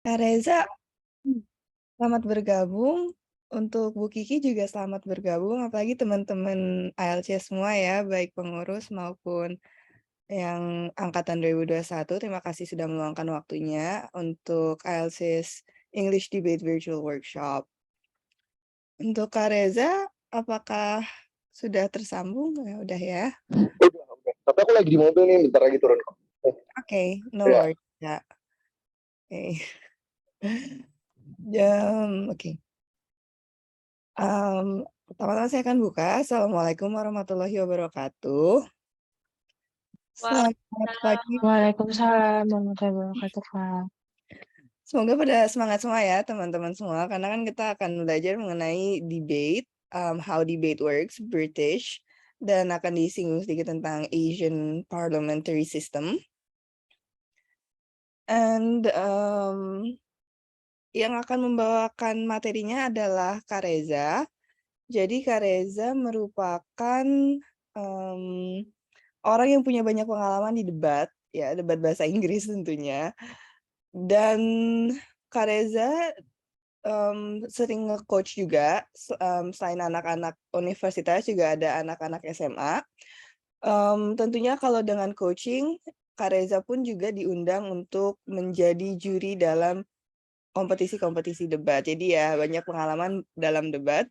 Kak Reza, selamat bergabung. Untuk Bu Kiki juga selamat bergabung, apalagi teman-teman ALC semua ya, baik pengurus maupun yang angkatan 2021. Terima kasih sudah meluangkan waktunya untuk ALC's English Debate Virtual Workshop. Untuk Kak Reza, apakah sudah tersambung? Ya, udah ya. Udah. Tapi aku lagi di mobil nih, bentar lagi turun kok. Oke, no Ya. worries. Ya. Oke. Oke. Pertama-tama saya akan buka. Assalamualaikum warahmatullahi wabarakatuh. Selamat pagi. Waalaikumsalam warahmatullahi wabarakatuh, Kak. Semoga pada semangat semua ya teman-teman semua, karena kan kita akan belajar mengenai debate, how debate works, British, dan akan disinggung sedikit tentang Asian parliamentary system. And yang akan membawakan materinya adalah Kak Reza. Jadi Kak Reza merupakan orang yang punya banyak pengalaman di debat, ya debat bahasa Inggris tentunya. Dan Kak Reza sering nge-coach juga, selain anak-anak universitas juga ada anak-anak SMA. Tentunya kalau dengan coaching, Kak Reza pun juga diundang untuk menjadi juri dalam kompetisi-kompetisi debat. Jadi ya banyak pengalaman dalam debat.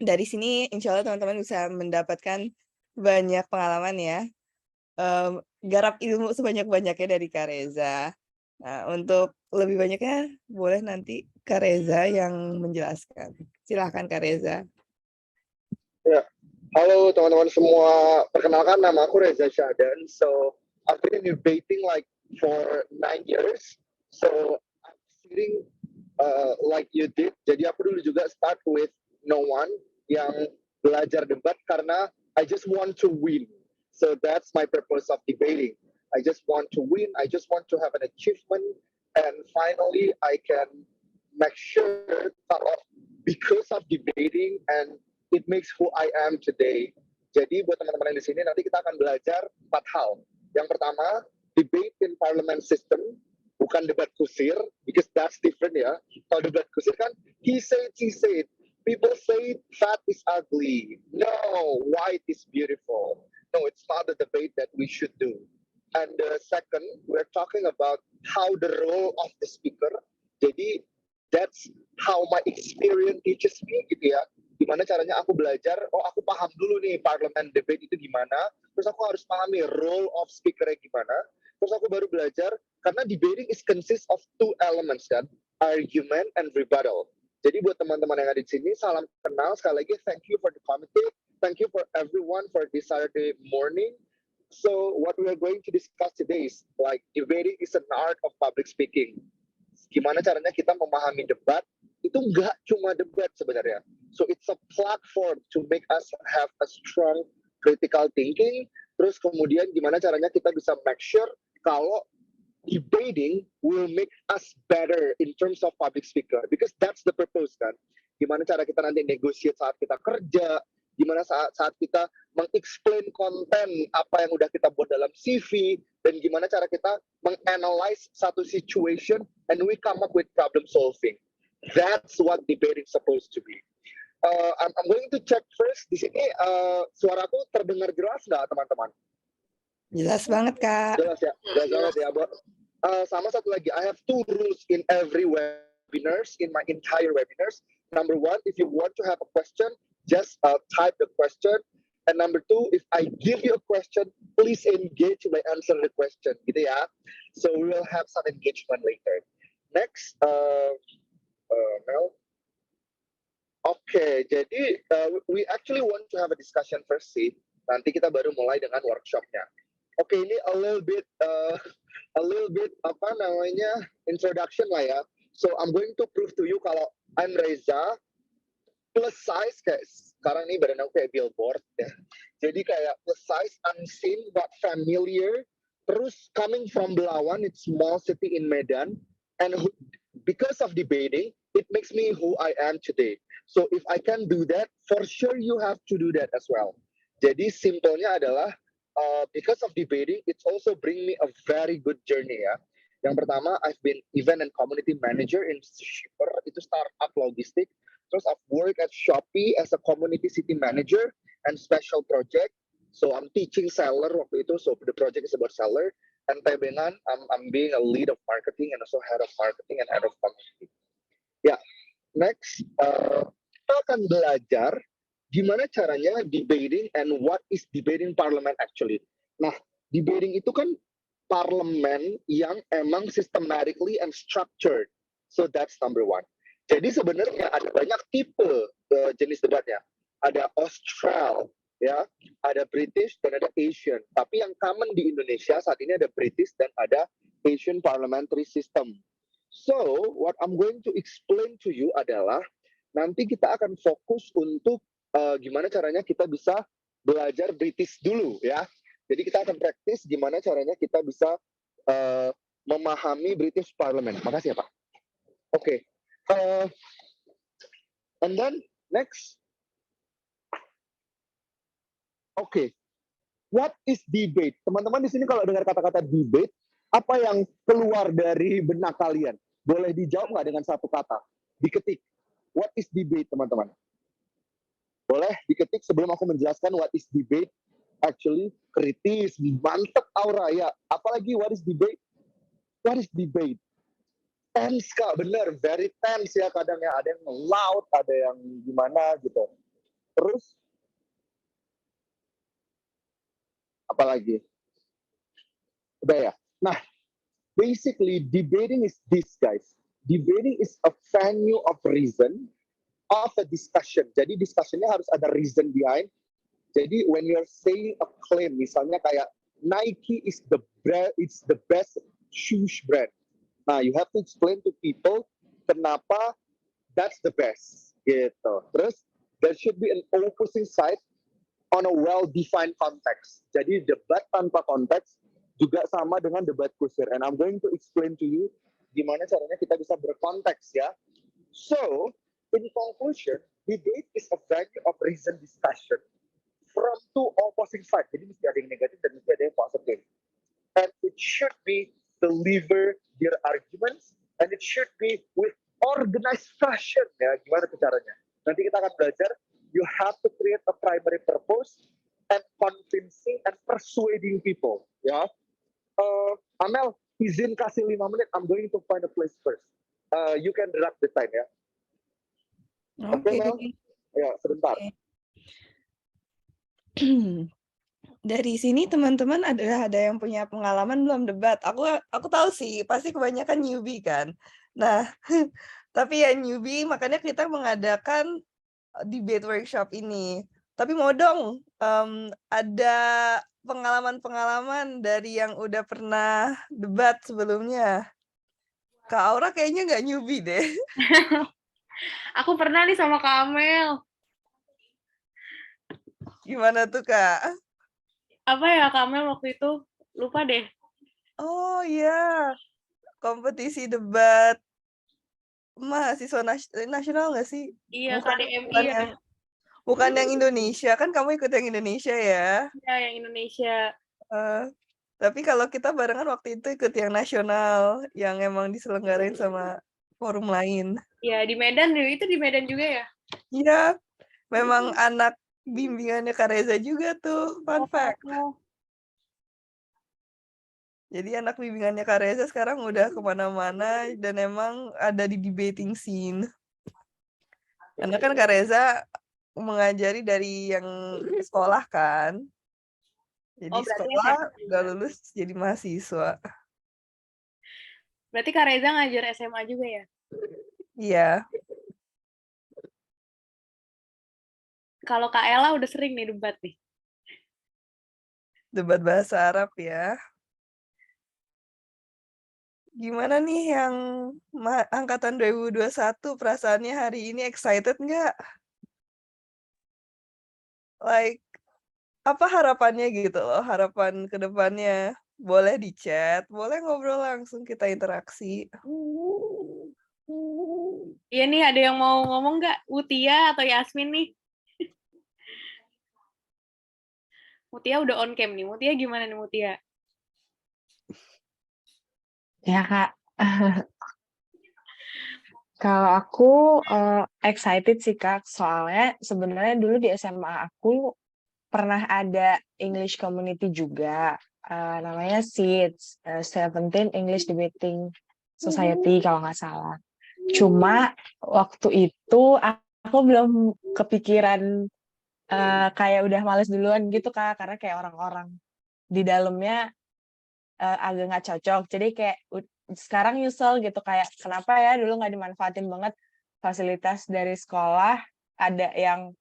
Dari sini insya Allah teman-teman bisa mendapatkan banyak pengalaman ya. Garap ilmu sebanyak-banyaknya dari Kak Reza. Nah, untuk lebih banyaknya boleh nanti Kak Reza yang menjelaskan. Silahkan Kak Reza. Ya. Halo teman-teman semua, perkenalkan nama aku Reza Syadan. So I've been debating like for 9 years. So I'm sitting like you did. Jadi aku dulu juga start with no one yang belajar debat karena I just want to win. So that's my purpose of debating. I just want to win. I just want to have an achievement, and finally I can make sure kalau because of debating and it makes who I am today. Jadi buat teman-teman yang di sini nanti kita akan belajar 4 hal. Yang pertama, debate in parliament system, bukan debat kusir, because that's different ya. Kalau debat kusir kan, he said, people say fat is ugly. No, white is beautiful. No, it's not the debate that we should do. And second, we're talking about how the role of the speaker. Jadi that's how my experience teaches me gitu ya. Gimana caranya aku belajar, oh aku paham dulu nih parliament debate itu gimana, terus aku harus pahami role of speaker-nya gimana, terus aku baru belajar, karena debating is consist of 2 elements kan, argument and rebuttal. Jadi buat teman-teman yang ada di sini, salam kenal, sekali lagi thank you for the committee, thank you for everyone for this Saturday morning. So what we are going to discuss today is like debating is an art of public speaking. Gimana caranya kita memahami debat, itu nggak cuma debat sebenarnya. So it's a platform to make us have a strong critical thinking. Terus kemudian gimana caranya kita bisa make sure kalau debating will make us better in terms of public speaker. Because that's the purpose kan. Gimana cara kita nanti negotiate saat kita kerja, gimana saat kita meng-explain konten apa yang udah kita buat dalam CV, dan gimana cara kita meng-analyze satu situation and we come up with problem solving. That's what debating supposed to be. I'm going to check first di sini suaraku terdengar jelas nggak teman-teman? Jelas banget Kak. Jelas ya, jelas banget ya. Sama satu lagi, I have 2 rules in every webinars, in my entire webinars. Number 1, if you want to have a question, just type the question. And number 2, if I give you a question, please engage by answer the question, gitu ya. So we will have some engagement later. Next, Mel. Oke, jadi we actually want to have a discussion first sih. Nanti kita baru mulai dengan workshopnya. Oke, ini a little bit apa namanya introduction lah ya. So I'm going to prove to you kalau I'm Reza plus size, kayak sekarang ini badan aku kayak billboard ya. Jadi kayak plus size, unseen but familiar. Terus coming from Belawan, it's small city in Medan, and because of debating, it makes me who I am today. So if I can do that, for sure you have to do that as well. Jadi simpelnya adalah because of debating, it's also bring me a very good journey ya. Yang pertama, I've been event and community manager in Shipper, itu startup logistik. Terus I've worked at Shopee as a community city manager and special project. So I'm teaching seller waktu itu, so the project is about seller. And Tebengan, I'm being a lead of marketing and also head of marketing and head of community. Ya, next, kita akan belajar gimana caranya debating and what is debating parliament actually. Nah, debating itu kan parlemen yang emang systematically and structured. So that's number one. Jadi sebenarnya ada banyak tipe jenis debatnya. Ada Austral, ya, ada British dan ada Asian. Tapi yang common di Indonesia saat ini ada British dan ada Asian parliamentary system. So what I'm going to explain to you adalah nanti kita akan fokus untuk gimana caranya kita bisa belajar British dulu, ya. Jadi kita akan praktis gimana caranya kita bisa memahami British Parliament. Makasih ya Pak. Oke. And then next. Oke. What is debate? Teman-teman di sini kalau dengar kata-kata debate, apa yang keluar dari benak kalian? Boleh dijawab nggak dengan satu kata? Diketik. What is debate, teman-teman? Boleh diketik sebelum aku menjelaskan what is debate. Actually kritis, mantep aura ya. Apalagi what is debate? What is debate? Tense Kak, bener, very tense ya kadang ya. Ada yang loud, ada yang gimana gitu. Terus apalagi? Udah ya. Nah, basically debating is this guys. Debating is a venue of reason of a discussion. Jadi discussionnya harus ada reason behind. Jadi when you're saying a claim, misalnya kayak Nike is the brand, it's the best shoes brand. Nah, you have to explain to people kenapa that's the best, gitu. Terus there should be an opposing side on a well-defined context. Jadi debat tanpa konteks juga sama dengan debat kusir. And I'm going to explain to you gimana caranya kita bisa berkonteks ya. So, in conclusion, debate is a venue of reason discussion from two opposing sides. Jadi mesti ada yang negatif dan mesti ada yang positif. And it should be deliver their arguments and it should be with organized fashion ya. Gimana tuh caranya? Nanti kita akan belajar. You have to create a primary purpose and convincing and persuading people. Ya. Amel, izin kasih 5 menit. I'm going to find a place first. You can direct the time ya. Oke, Mel? Ya, sebentar. Okay. Dari sini teman-teman ada yang punya pengalaman belum debat? Aku tahu sih, pasti kebanyakan newbie kan. Nah, tapi ya newbie, makanya kita mengadakan debate workshop ini. Tapi mau dong, ada pengalaman-pengalaman dari yang udah pernah debat sebelumnya. Kak Aura kayaknya nggak newbie deh. Aku pernah nih sama Kak Amel. Gimana tuh, Kak? Apa ya Kak Amel waktu itu? Lupa deh. Oh iya, kompetisi debat mahasiswa nasional nggak sih? Iya, Bukan, KDMI bukan yang Indonesia, kan kamu ikut yang Indonesia ya? Iya, yang Indonesia. Tapi kalau kita barengan waktu itu ikut yang nasional, yang emang diselenggarain sama forum lain. Iya, di Medan, itu di Medan juga ya? Iya, memang anak bimbingannya Kak Reza juga tuh, fun fact. Jadi anak bimbingannya Kak Reza sekarang udah kemana-mana dan emang ada di debating scene. Karena kan Kak Reza mengajari dari yang sekolah kan. Jadi sekolah nggak lulus jadi mahasiswa. Berarti Kak Reza ngajar SMA juga ya? Iya. Kalau Kak Ella udah sering nih debat nih. Debat bahasa Arab ya. Gimana nih yang angkatan 2021 perasaannya hari ini excited nggak? Like, apa harapannya gitu loh, harapan ke depannya? Boleh di chat, boleh ngobrol langsung, kita interaksi. Iya nih, ada yang mau ngomong nggak? Mutia atau Yasmin nih? Mutia udah on cam nih. Mutia gimana nih Mutia? Ya Kak, kalau aku excited sih Kak, soalnya sebenarnya dulu di SMA aku pernah ada English community juga, namanya SEEDS, 17 English Debating Society kalau nggak salah. Cuma waktu itu aku belum kepikiran kayak udah males duluan gitu Kak, karena kayak orang-orang di dalamnya agak nggak cocok. Jadi kayak sekarang nyesel gitu kayak kenapa ya dulu nggak dimanfaatin banget fasilitas dari sekolah, ada yang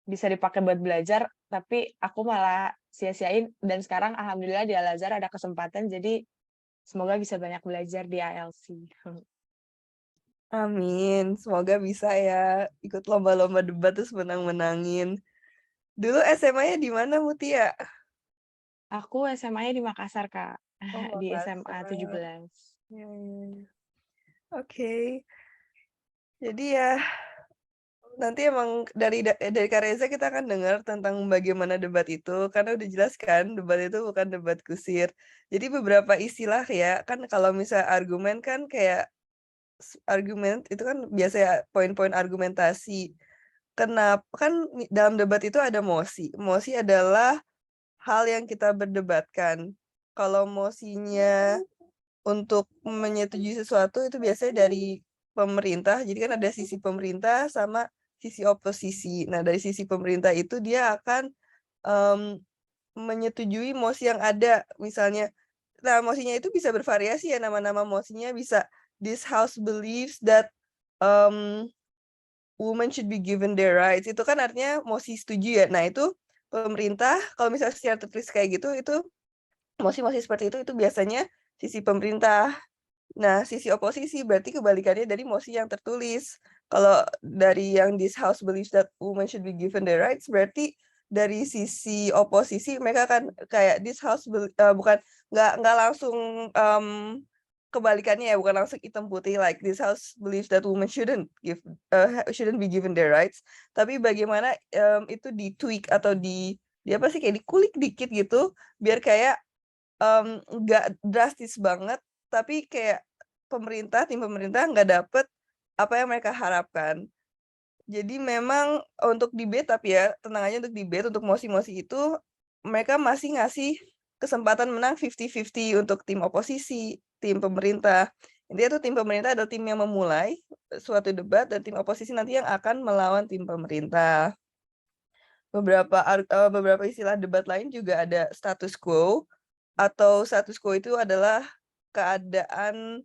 bisa dipakai buat belajar, tapi aku malah sia-siain dan sekarang alhamdulillah di Al-Azhar ada kesempatan jadi semoga bisa banyak belajar di ILC. Amin, semoga bisa ya ikut lomba-lomba debat terus menang-menangin. Dulu SMA-nya di mana, Mutia? Aku SMA-nya di Makassar, Kak. Oh, Di SMA Makassar. 17. Ya, ya, ya. Oke. Jadi ya nanti emang dari Kak Reza kita akan dengar tentang bagaimana debat itu karena udah jelas kan debat itu bukan debat kusir. Jadi beberapa istilah ya kan kalau misal argumen kan kayak argumen itu kan biasanya poin-poin argumentasi. Kenapa kan dalam debat itu ada mosi. Mosi adalah hal yang kita berdebatkan. Kalau mosinya untuk menyetujui sesuatu itu biasanya dari pemerintah. Jadi kan ada sisi pemerintah sama sisi oposisi. Nah, dari sisi pemerintah itu dia akan em, menyetujui mosi yang ada. Misalnya, nah mosinya itu bisa bervariasi ya, nama-nama mosinya bisa this house believes that um, women should be given their rights. Itu kan artinya mosi setuju ya. Nah, itu pemerintah kalau misalnya secara tertulis kayak gitu itu mosi-mosi seperti itu biasanya sisi pemerintah. Nah, sisi oposisi berarti kebalikannya dari mosi yang tertulis. Kalau dari yang this house believes that women should be given their rights, berarti dari sisi oposisi mereka kan kayak this house bukan nggak langsung kebalikannya ya, bukan langsung hitam putih like this house believes that women shouldn't be given their rights, tapi bagaimana itu di tweak atau di apa sih kayak dikulik dikit gitu biar kayak nggak drastis banget, tapi kayak tim pemerintah nggak dapet apa yang mereka harapkan. Jadi memang untuk debate, tapi ya tenang aja untuk debate, untuk mosi-mosi itu mereka masih ngasih kesempatan menang 50-50 untuk tim oposisi, tim pemerintah. Intinya tuh tim pemerintah adalah tim yang memulai suatu debat dan tim oposisi nanti yang akan melawan tim pemerintah. Beberapa istilah debat lain juga ada status quo, atau status quo itu adalah keadaan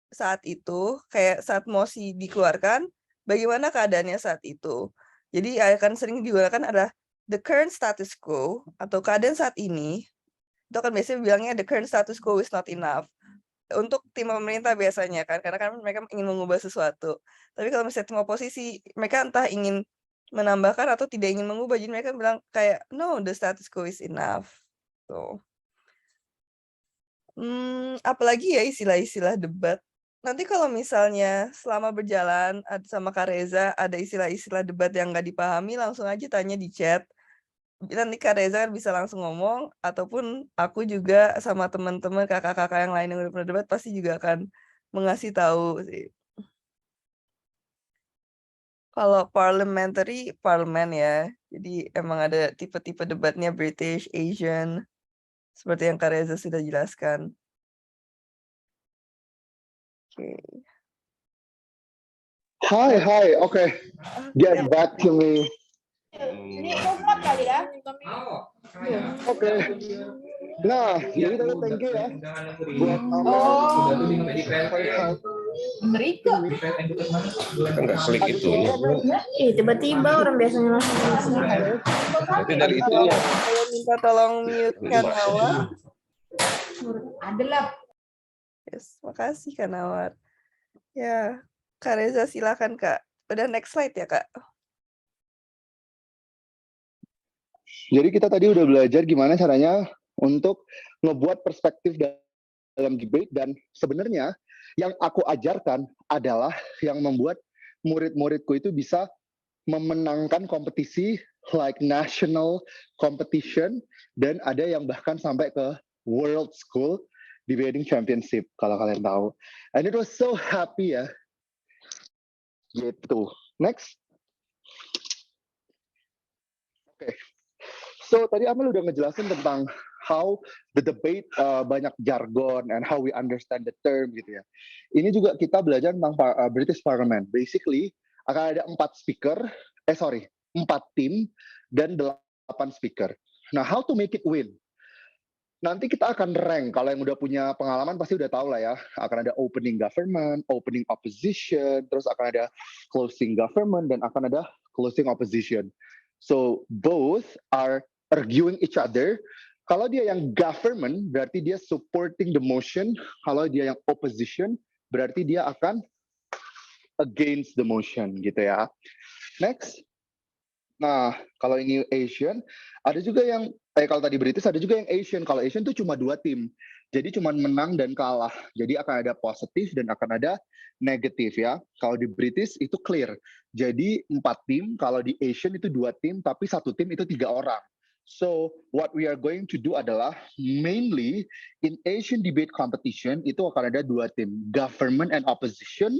saat itu, kayak saat mosi dikeluarkan, bagaimana keadaannya saat itu. Jadi akan sering digunakan adalah the current status quo atau keadaan saat ini. Itu kan biasanya bilangnya the current status quo is not enough. Untuk tim pemerintah biasanya kan, karena kan mereka ingin mengubah sesuatu. Tapi kalau misalnya tim oposisi, mereka entah ingin menambahkan atau tidak ingin mengubah, jadi mereka bilang kayak no, the status quo is enough. Tuh. Apalagi ya istilah-istilah debat. Nanti kalau misalnya selama berjalan sama Kak Reza ada istilah-istilah debat yang nggak dipahami, langsung aja tanya di chat. Nanti Kak Reza kan bisa langsung ngomong, ataupun aku juga sama teman-teman kakak-kakak yang lain yang udah pernah debat pasti juga akan mengasih tahu sih. Kalau parliamentary, parlemen ya. Jadi emang ada tipe-tipe debatnya British, Asian, seperti yang Kak Reza sudah jelaskan. Oke. Hi, okay. Get back to me. Ini kompot kali ya? Oke. Nah, jadi tadi thank you ya buat Mereka. Enggak selik itu. Tiba-tiba orang biasanya langsung Berarti dari itunya. Saya minta tolong mute Kanawar. adalah Yes, makasih Kanawar. Ya, Kak Reza silakan Kak. Udah next slide ya Kak. Jadi kita tadi udah belajar gimana caranya untuk ngebuat perspektif dalam debate, dan sebenarnya yang aku ajarkan adalah yang membuat murid-muridku itu bisa memenangkan kompetisi like national competition, dan ada yang bahkan sampai ke world school. Debating Championship kalau kalian tahu. And it was so happy ya. Gitu. Next. Oke. So tadi Amel udah ngejelasin tentang how the debate banyak jargon and how we understand the term gitu ya. Ini juga kita belajar tentang British Parliament. Basically akan ada 4 tim dan 8 speaker. Nah, how to make it win? Nanti kita akan rank. Kalau yang udah punya pengalaman pasti udah tahu lah ya. Akan ada opening government, opening opposition, terus akan ada closing government, dan akan ada closing opposition. So both are arguing each other. Kalau dia yang government, berarti dia supporting the motion. Kalau dia yang opposition, berarti dia akan against the motion gitu ya. Next. Nah, kalau ini Asian, ada juga yang, kalau tadi British, ada juga yang Asian. Kalau Asian tuh cuma 2 tim. Jadi cuma menang dan kalah. Jadi akan ada positif dan akan ada negatif ya. Kalau di British itu clear. Jadi 4 tim, kalau di Asian itu 2 tim, tapi 1 tim itu 3 orang. So, what we are going to do adalah mainly in Asian debate competition itu akan ada 2 tim, government and opposition,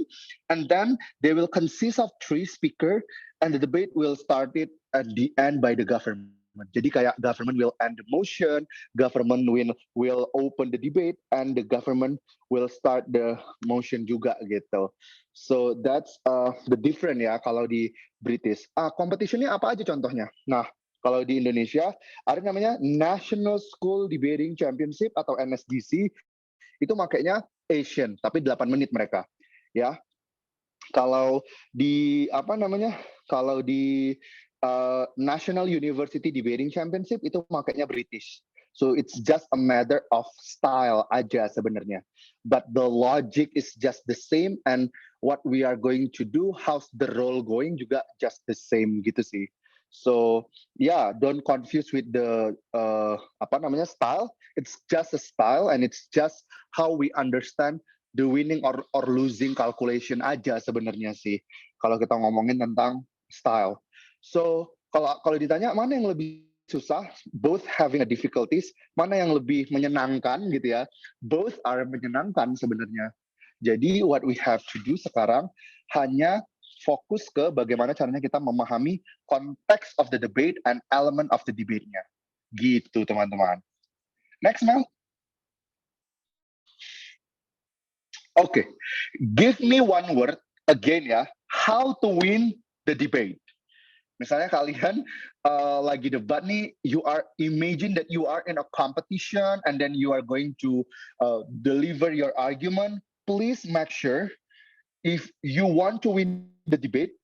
and then they will consist of 3 speaker, and the debate will start it at the end by the government. Jadi kayak government will end the motion, government will open the debate, and the government will start the motion juga gitu. So that's the different ya kalau di British. Competitionnya apa aja contohnya? Nah, kalau di Indonesia ada namanya National School Debating Championship atau NSDC. Itu makanya Asian, tapi 8 menit mereka. Ya. Kalau di Kalau di National University Debating Championship itu makanya British. So it's just a matter of style aja sebenarnya. But the logic is just the same, and what we are going to do, how's the role going juga just the same gitu sih. So yeah, don't confuse with the style. It's just a style, and it's just how we understand the winning or losing calculation aja sebenarnya sih. Kalau kita ngomongin tentang style. So kalau ditanya mana yang lebih susah, both having a difficulties, mana yang lebih menyenangkan gitu ya, both are menyenangkan sebenarnya. Jadi what we have to do sekarang hanya fokus ke bagaimana caranya kita memahami konteks of the debate and element of the debate-nya. Gitu teman-teman. Next, Mel. Okay, give me one word again ya, how to win the debate. Misalnya kalian lagi debat nih, you are imagine that you are in a competition and then you are going to deliver your argument. Please make sure if you want to win the debate,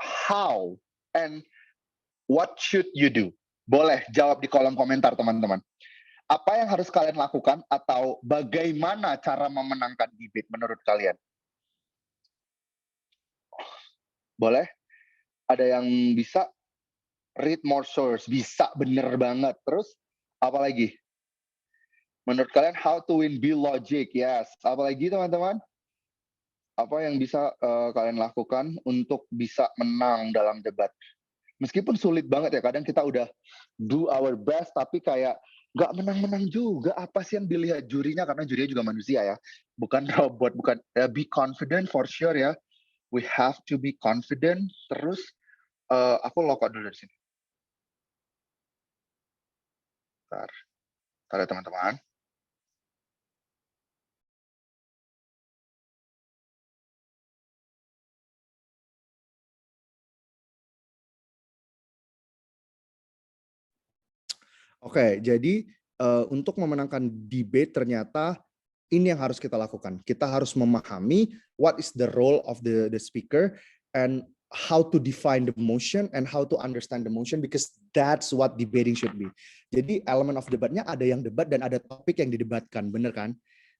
how and what should you do? Boleh jawab di kolom komentar teman-teman. Apa yang harus kalian lakukan atau bagaimana cara memenangkan debate menurut kalian? Boleh? Ada yang bisa read more source, bisa bener banget. Terus apa lagi? Menurut kalian how to win, be logic, yes. Apa lagi teman-teman? Apa yang bisa kalian lakukan untuk bisa menang dalam debat? Meskipun sulit banget ya, kadang kita udah do our best tapi kayak nggak menang-menang juga. Apa sih yang dilihat jurinya, karena jurinya juga manusia ya, bukan robot, bukan. Be confident for sure ya. We have to be confident. Terus aku log out dulu dari sini. Bentar ya teman-teman. Oke, jadi untuk memenangkan debate ternyata ini yang harus kita lakukan. Kita harus memahami what is the role of the speaker and how to define the motion and how to understand the motion, because that's what debating should be. Jadi elemen of debatnya ada yang debat dan ada topik yang didebatkan, bener kan?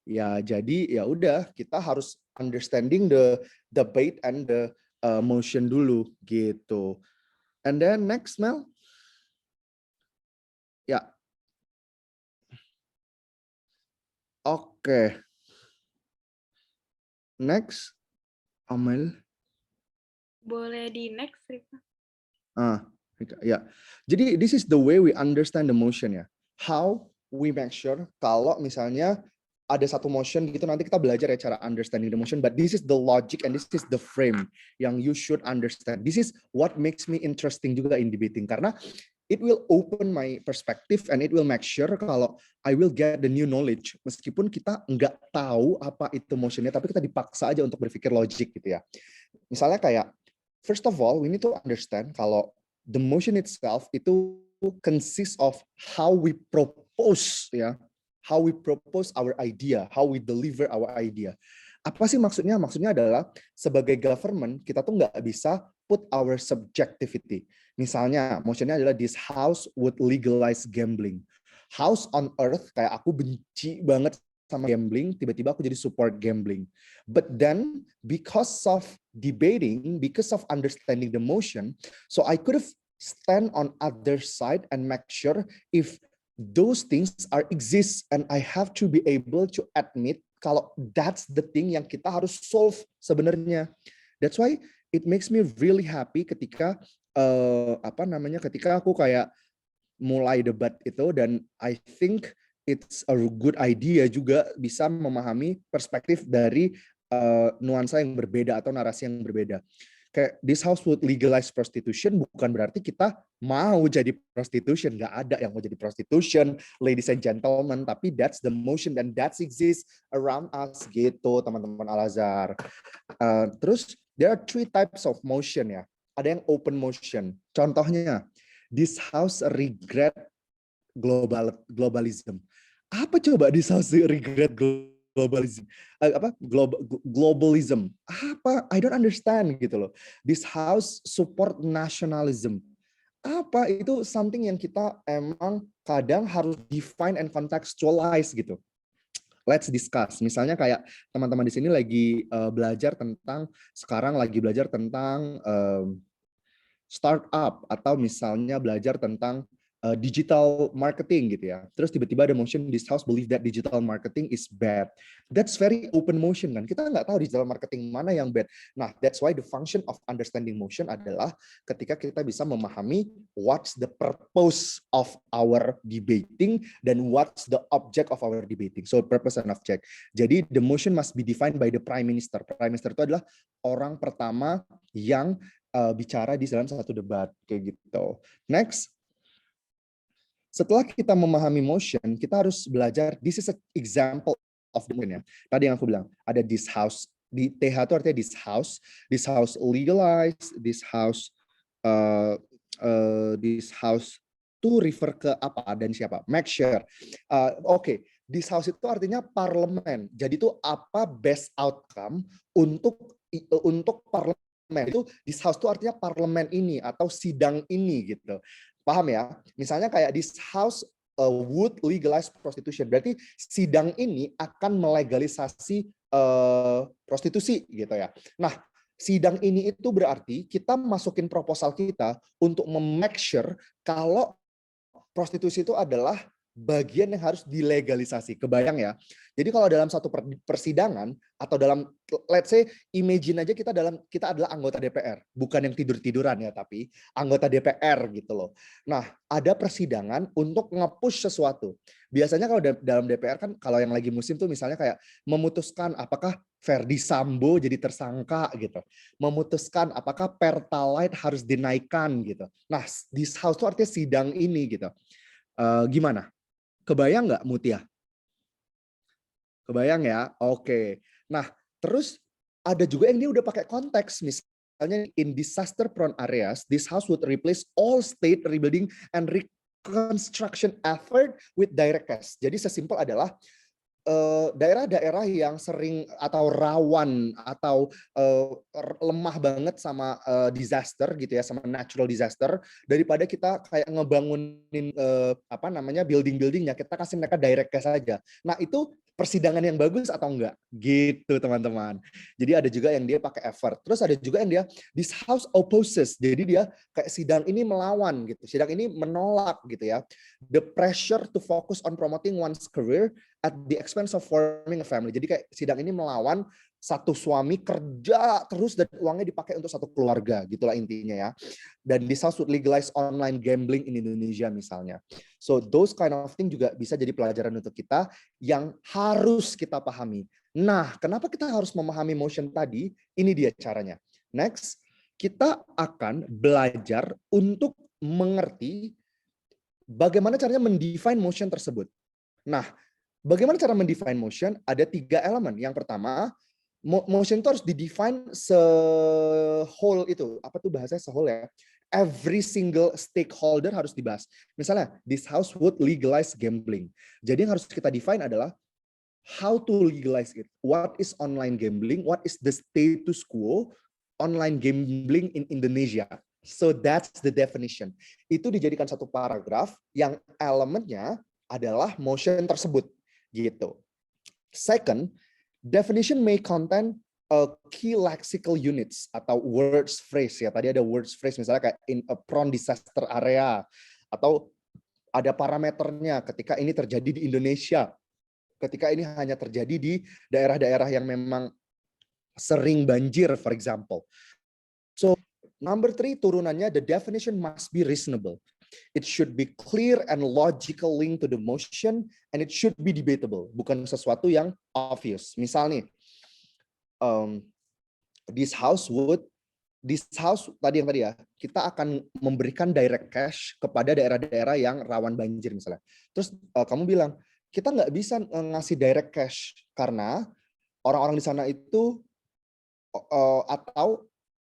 Ya, jadi ya udah kita harus understanding the debate and the motion dulu gitu. And then next, Mel. Ya. Oke. Next, Amel. Boleh di next, Rika. Ya. Jadi this is the way we understand the motion ya. How we make sure kalau misalnya ada satu motion gitu, nanti kita belajar ya cara understanding the motion, but this is the logic and this is the frame yang you should understand. This is what makes me interesting juga in debating, karena it will open my perspective and it will make sure kalau I will get the new knowledge, meskipun kita nggak tahu apa itu motionnya, tapi kita dipaksa aja untuk berpikir logik gitu ya. Misalnya kayak, first of all, we need to understand kalau the motion itself itu consists of how we propose ya, how we propose our idea, how we deliver our idea. Apa sih maksudnya? Maksudnya adalah sebagai government kita tuh nggak bisa put our subjectivity. Misalnya, motionnya adalah this house would legalize gambling. House on earth, kayak aku benci banget sama gambling, tiba-tiba aku jadi support gambling. But then, because of debating, because of understanding the motion, so I could have stand on other side and make sure if those things are exist, and I have to be able to admit kalau that's the thing yang kita harus solve sebenarnya. That's why it makes me really happy ketika ketika aku kayak mulai debat itu, dan I think it's a good idea juga bisa memahami perspektif dari nuansa yang berbeda atau narasi yang berbeda. Kayak this house would legalize prostitution bukan berarti kita mau jadi prostitution, nggak ada yang mau jadi prostitution, ladies and gentlemen, tapi that's the motion and that exists around us gitu, teman-teman Al-Azhar. Terus there are 3 types of motion ya. Ada yang open motion. Contohnya, this house regret globalism. Apa coba this house regret globalism? Globalism. Apa? I don't understand gitu loh. This house support nationalism. Apa itu something yang kita emang kadang harus define and contextualize gitu. Let's discuss. Misalnya kayak teman-teman di sini lagi belajar tentang startup, atau misalnya belajar tentang digital marketing gitu ya. Terus tiba-tiba ada motion, this house believe that digital marketing is bad. That's very open motion kan. Kita nggak tahu digital marketing mana yang bad. Nah, that's why the function of understanding motion adalah ketika kita bisa memahami what's the purpose of our debating dan what's the object of our debating. So purpose and object. Jadi the motion must be defined by the prime minister. Prime minister itu adalah orang pertama yang bicara di dalam satu debat kayak gitu. Next. Setelah kita memahami motion, kita harus belajar, this is an example of the motion ya. Tadi yang aku bilang, ada this house, di TH itu artinya this house legalize, this house to refer ke apa dan siapa, make sure. Oke, this house itu artinya parlemen. Jadi itu apa best outcome untuk parlemen. Itu this house itu artinya parlemen ini atau sidang ini gitu. Paham ya? Misalnya kayak this house would legalize prostitution. Berarti sidang ini akan melegalisasi prostitusi gitu ya. Nah, sidang ini itu berarti kita masukin proposal kita untuk make sure kalau prostitusi itu adalah bagian yang harus dilegalisasi. Kebayang ya? Jadi kalau dalam satu persidangan atau dalam, let's say, imagine aja kita adalah anggota DPR, bukan yang tidur-tiduran ya, tapi anggota DPR gitu loh. Nah, ada persidangan untuk nge-push sesuatu. Biasanya kalau dalam DPR kan, kalau yang lagi musim tuh misalnya kayak memutuskan apakah Ferdy Sambo jadi tersangka gitu, memutuskan apakah Pertalite harus dinaikkan gitu. Nah, this house tuh artinya sidang ini gitu. Gimana? Kebayang nggak, Mutia? Kebayang ya? Oke. Nah, terus ada juga yang dia udah pakai konteks. Misalnya, in disaster prone areas, this house would replace all state rebuilding and reconstruction effort with direct cash. Jadi sesimpel adalah daerah-daerah yang sering atau rawan atau lemah banget sama disaster gitu ya, sama natural disaster, daripada kita kayak ngebangunin building-buildingnya, kita kasih mereka direct cash aja. Nah, itu persidangan yang bagus atau enggak? Gitu, teman-teman. Jadi ada juga yang dia pakai effort. Terus ada juga yang dia this house opposes. Jadi dia kayak sidang ini melawan gitu. Sidang ini menolak gitu ya. The pressure to focus on promoting one's career at the expense of forming a family. Jadi kayak sidang ini melawan satu suami kerja terus dan uangnya dipakai untuk satu keluarga, gitulah intinya ya. Dan this house would legalize online gambling in Indonesia misalnya. So those kind of thing juga bisa jadi pelajaran untuk kita yang harus kita pahami. Nah, kenapa kita harus memahami motion tadi? Ini dia caranya. Next, kita akan belajar untuk mengerti bagaimana caranya mendefine motion tersebut. Nah, bagaimana cara mendefine motion? Ada 3 elemen. Yang pertama, motion itu harus didefine se-whole itu. Apa tuh bahasanya se-whole ya? Every single stakeholder harus dibahas. Misalnya, this house would legalize gambling. Jadi yang harus kita define adalah how to legalize it. What is online gambling? What is the status quo online gambling in Indonesia? So that's the definition. Itu dijadikan satu paragraf yang elemennya adalah motion tersebut. Gitu. Second, definition may contain key lexical units atau words phrase ya. Tadi ada words phrase misalnya kayak in a prone disaster area atau ada parameternya ketika ini terjadi di Indonesia. Ketika ini hanya terjadi di daerah-daerah yang memang sering banjir, for example. So, number 3 turunannya, the definition must be reasonable. It should be clear and logical link to the motion, and it should be debatable. Bukan sesuatu yang obvious. Misal nih, this house tadi ya, kita akan memberikan direct cash kepada daerah-daerah yang rawan banjir misalnya. Terus kamu bilang, kita nggak bisa ngasih direct cash karena orang-orang di sana itu atau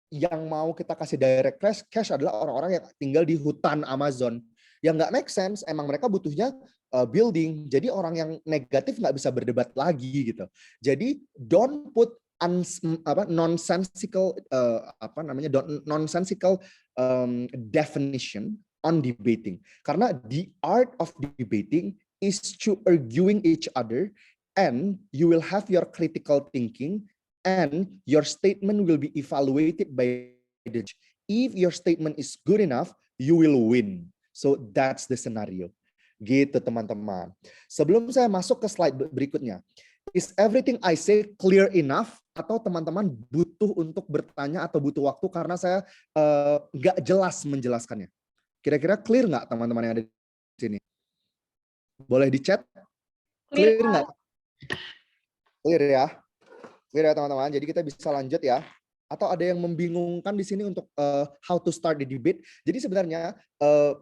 yang mau kita kasih direct cash adalah orang-orang yang tinggal di hutan Amazon. Yang nggak make sense, emang mereka butuhnya building. Jadi orang yang negatif nggak bisa berdebat lagi gitu. Jadi don't put nonsensical definition on debating. Karena the art of debating is to arguing each other, and you will have your critical thinking, and your statement will be evaluated by the judge. If your statement is good enough, you will win. So that's the scenario. Gitu teman-teman. Sebelum saya masuk ke slide berikutnya, is everything I say clear enough? Atau teman-teman butuh untuk bertanya atau butuh waktu karena saya nggak jelas menjelaskannya? Kira-kira clear nggak teman-teman yang ada di sini? Boleh di chat? Clear nggak? Clear ya? Clear ya teman-teman. Jadi kita bisa lanjut ya. Atau ada yang membingungkan di sini untuk how to start the debate. Jadi sebenarnya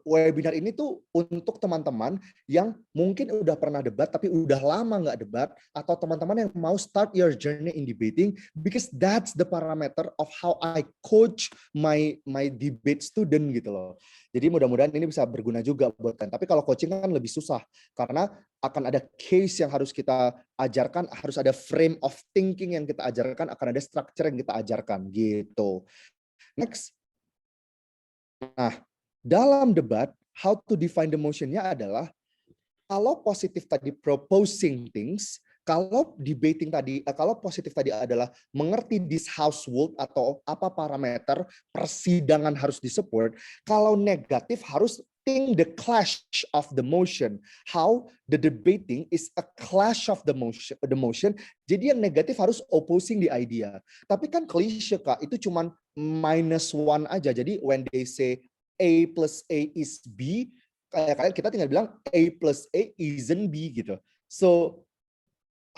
webinar ini tuh untuk teman-teman yang mungkin udah pernah debat tapi udah lama nggak debat, atau teman-teman yang mau start your journey in debating, because that's the parameter of how I coach my debate student gitu loh. Jadi mudah-mudahan ini bisa berguna juga buat kalian. Tapi kalau coaching kan lebih susah karena akan ada case yang harus kita ajarkan, harus ada frame of thinking yang kita ajarkan, akan ada structure yang kita ajarkan gitu. Next. Nah, dalam debat, how to define the motion-nya adalah kalau positif tadi proposing things, kalau debating tadi, kalau positif tadi adalah mengerti this household atau apa parameter persidangan harus disupport, kalau negatif harus think the clash of the motion, how the debating is a clash of the motion. Jadi yang negatif harus opposing the idea. Tapi kan klise Kak, itu cuman -1 aja. Jadi when they say A plus A is B, kayak kita tinggal bilang A plus A isn't B gitu. So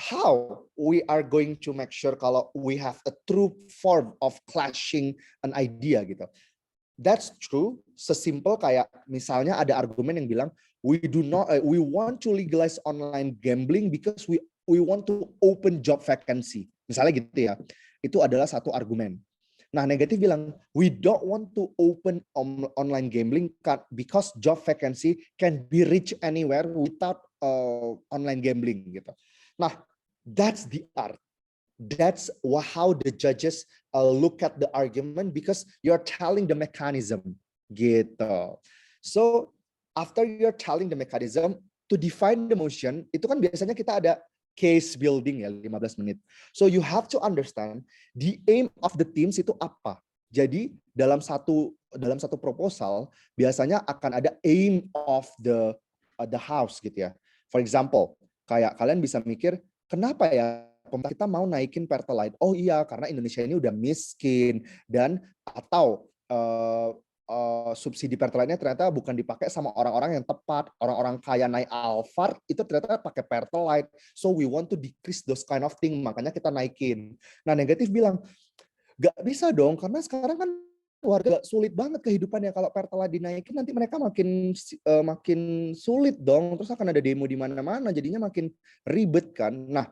how we are going to make sure kalau we have a true form of clashing an idea gitu. That's true. Sesimpel kayak misalnya ada argumen yang bilang we want to legalize online gambling because we want to open job vacancy. Misalnya gitu ya. Itu adalah satu argumen. Nah, negatif bilang we don't want to open online gambling because job vacancy can be reached anywhere without online gambling gitu. Nah, that's the art. That's how the judges look at the argument because you're telling the mechanism gitu. So after you're telling the mechanism to define the motion, itu kan biasanya kita ada case building ya 15 menit. So you have to understand the aim of the teams itu apa. Jadi dalam satu proposal biasanya akan ada aim of the house gitu ya. For example, Kayak kalian bisa mikir, kenapa ya pemerintah kita mau naikin Pertalite? Oh iya, karena Indonesia ini udah miskin dan atau subsidi Pertalite-nya ternyata bukan dipakai sama orang-orang yang tepat. Orang-orang kaya naik Alphard itu ternyata pakai Pertalite. So we want to decrease those kind of thing, makanya kita naikin. Nah, negatif bilang, nggak bisa dong, karena sekarang kan warga sulit banget kehidupannya. Kalau Pertalite dinaikin nanti mereka makin sulit dong. Terus akan ada demo di mana-mana, jadinya makin ribet kan. Nah,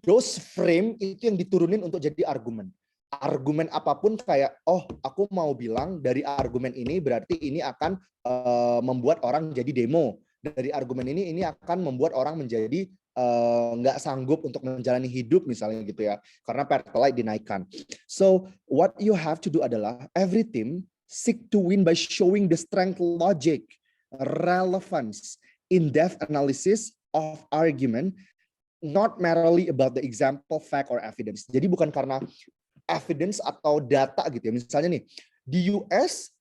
those frame itu yang diturunin untuk jadi argumen. Argumen apapun kayak, oh aku mau bilang dari argumen ini berarti ini akan membuat orang jadi demo. Dari argumen ini akan membuat orang menjadi nggak sanggup untuk menjalani hidup misalnya gitu ya, karena Pertalite dinaikkan. So what you have to do adalah every team seek to win by showing the strength, logic, relevance, in-depth analysis of argument, not merely about the example, fact, or evidence. Jadi bukan karena evidence atau data gitu ya. Misalnya nih di US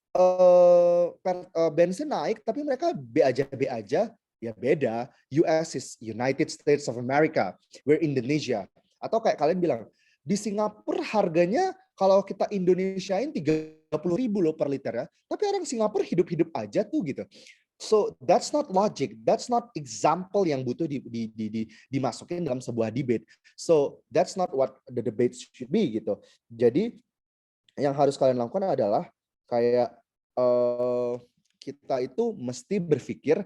bensin naik tapi mereka B aja. Ya beda, US is United States of America, we're Indonesia. Atau kayak kalian bilang, di Singapura harganya kalau kita Indonesiain 30.000 loh per liter ya. Tapi orang Singapura hidup-hidup aja tuh gitu. So that's not logic, that's not example yang butuh dimasukin dalam sebuah debate. So that's not what the debate should be gitu. Jadi yang harus kalian lakukan adalah kayak kita itu mesti berpikir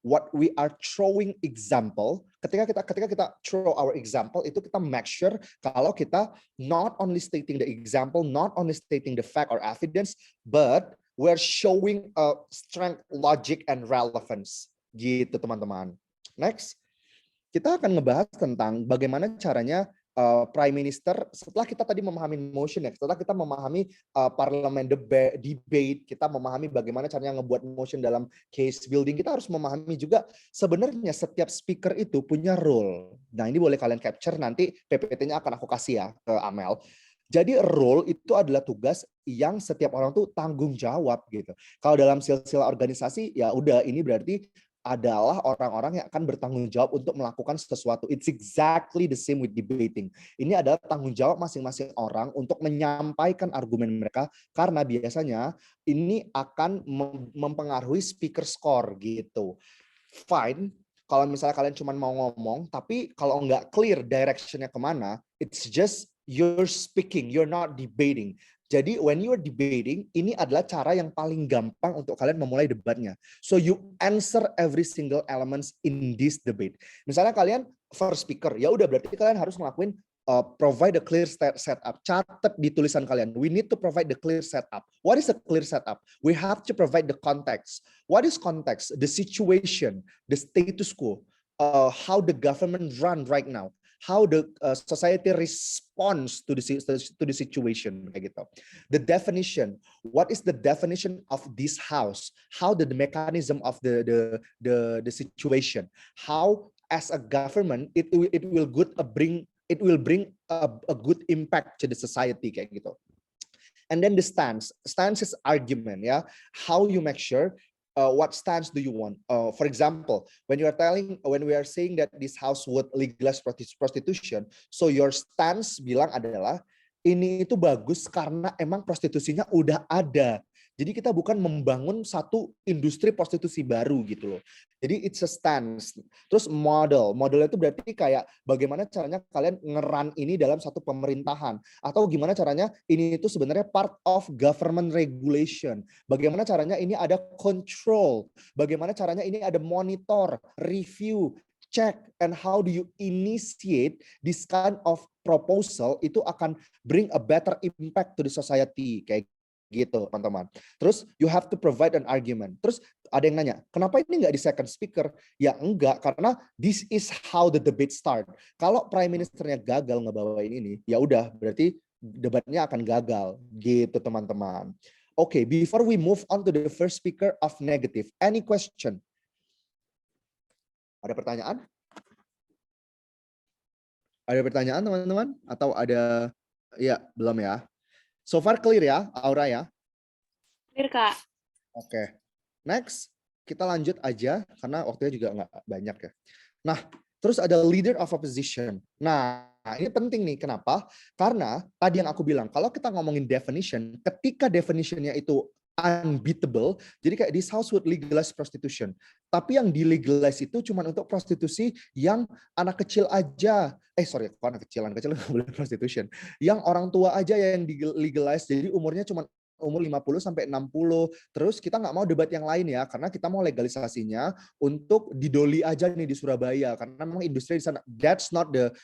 what we are throwing example, ketika kita throw our example itu kita make sure kalau kita not only stating the example, not only stating the fact or evidence, but we're showing a strength, logic, and relevance gitu teman-teman. Next, kita akan ngebahas tentang bagaimana caranya Prime Minister, setelah kita tadi memahami motion ya, setelah kita memahami parlemen debate, kita memahami bagaimana caranya ngebuat motion dalam case building, kita harus memahami juga sebenarnya setiap speaker itu punya role. Nah ini boleh kalian capture, nanti PPT-nya akan aku kasih ya ke Amel. Jadi role itu adalah tugas yang setiap orang tuh tanggung jawab gitu. Kalau dalam silsilah organisasi ya udah ini berarti adalah orang-orang yang akan bertanggung jawab untuk melakukan sesuatu. It's exactly the same with debating. Ini adalah tanggung jawab masing-masing orang untuk menyampaikan argumen mereka, karena biasanya ini akan mempengaruhi speaker score gitu. Fine, kalau misalnya kalian cuma mau ngomong, tapi kalau nggak clear directionnya kemana, it's just you're speaking, you're not debating. Jadi when you are debating, ini adalah cara yang paling gampang untuk kalian memulai debatnya. So you answer every single elements in this debate. Misalnya kalian first speaker, ya udah berarti kalian harus ngelakuin provide a clear setup. Catat di tulisan kalian. We need to provide the clear setup. What is a clear setup? We have to provide the context. What is context? The situation, the status quo, how the government run right now. How the society responds to the situation kayak gitu. The definition, what is the definition of this house? How the mechanism of the situation? How as a government it will bring a good impact to the society kayak gitu. And then the stance is argument ya. How you make sure what stance do you want? For example, when we are saying that this house would legalize prostitution, so your stance bilang adalah ini itu bagus karena emang prostitusinya udah ada. Jadi kita bukan membangun satu industri prostitusi baru gitu loh. Jadi it's a stance. Terus model itu berarti kayak bagaimana caranya kalian ngeran ini dalam satu pemerintahan, atau gimana caranya ini itu sebenarnya part of government regulation. Bagaimana caranya ini ada control, bagaimana caranya ini ada monitor, review, check, and how do you initiate this kind of proposal itu akan bring a better impact to the society kayak gitu teman-teman. Terus you have to provide an argument. Terus ada yang nanya, kenapa ini nggak di second speaker? Ya enggak, karena this is how the debate start. Kalau prime ministernya gagal ngebawain ini, ya udah berarti debatnya akan gagal gitu teman-teman. Oke, before we move on to the first speaker of negative, any question? Ada pertanyaan? Ada pertanyaan teman-teman? Atau ada? Ya, belum ya. So far clear ya, Aura ya? Clear, Kak. Oke. Next, kita lanjut aja karena waktunya juga nggak banyak ya. Nah, terus ada leader of opposition. Nah, ini penting nih. Kenapa? Karena tadi yang aku bilang, kalau kita ngomongin definition, ketika definitionnya itu unbeatable, jadi kayak this house would legalize prostitution. Tapi yang di-legalize itu cuma untuk prostitusi yang anak kecil aja. Sorry, kok anak kecil nggak boleh prostitution. Yang orang tua aja yang di-legalize, jadi umurnya cuma umur 50 sampai 60. Terus kita nggak mau debat yang lain ya, karena kita mau legalisasinya untuk di Doli aja nih di Surabaya, karena memang industri di sana. That's not the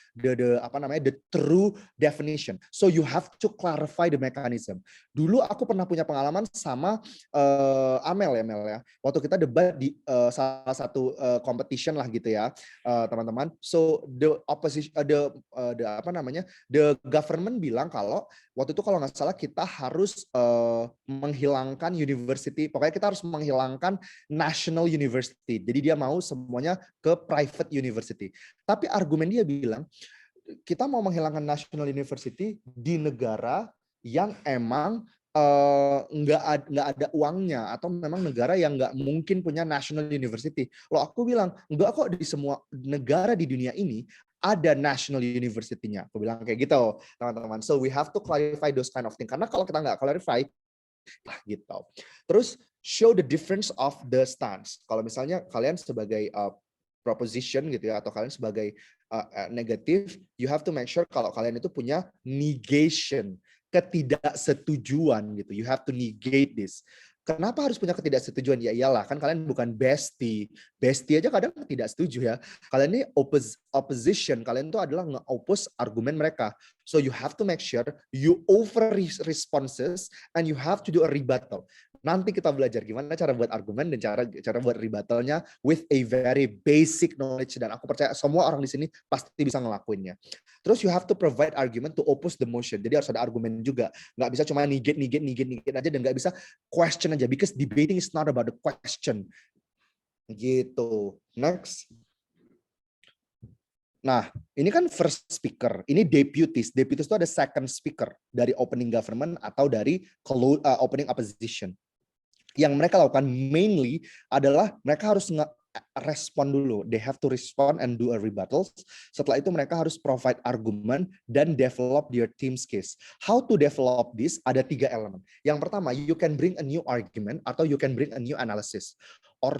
true definition. So you have to clarify the mechanism. Dulu aku pernah punya pengalaman sama Amel ya. Waktu kita debat di salah satu competition lah gitu ya, teman-teman. So the opposition, the government bilang kalau waktu itu kalau nggak salah kita harus menghilangkan university, pokoknya kita harus menghilangkan national university. Jadi dia mau semuanya ke private university. Tapi argumen dia bilang, kita mau menghilangkan national university di negara yang emang nggak ada uangnya, atau memang negara yang nggak mungkin punya national university. Loh, aku bilang, enggak kok, di semua negara di dunia ini ada national university-nya. Aku bilang kayak gitu, teman-teman. So we have to clarify those kind of thing. Karena kalau kita nggak clarify, gitu. Terus show the difference of the stance. Kalau misalnya kalian sebagai proposition gitu ya, atau kalian sebagai negatif, you have to make sure kalau kalian itu punya negation, ketidaksetujuan gitu. You have to negate this. Kenapa harus punya ketidaksetujuan? Ya iyalah, kan kalian bukan bestie. Bestie aja kadang tidak setuju ya. Kalian ini opposition, kalian itu adalah nge-oppose argumen mereka. So you have to make sure you over responses and you have to do a rebuttal. Nanti kita belajar gimana cara buat argumen dan cara buat rebuttalnya with a very basic knowledge, dan aku percaya semua orang di sini pasti bisa ngelakuinnya. Terus you have to provide argument to oppose the motion. Jadi harus ada argumen juga. Nggak bisa cuma negate aja, dan nggak bisa question aja, because debating is not about the question. Gitu. Next. Nah, ini kan first speaker. Ini deputies. Deputies itu ada second speaker dari opening government atau dari opening opposition. Yang mereka lakukan mainly adalah mereka harus respon dulu. They have to respond and do a rebuttal. Setelah itu mereka harus provide argument dan develop their team's case. How to develop this? Ada 3 elemen. Yang pertama, you can bring a new argument atau you can bring a new analysis. Or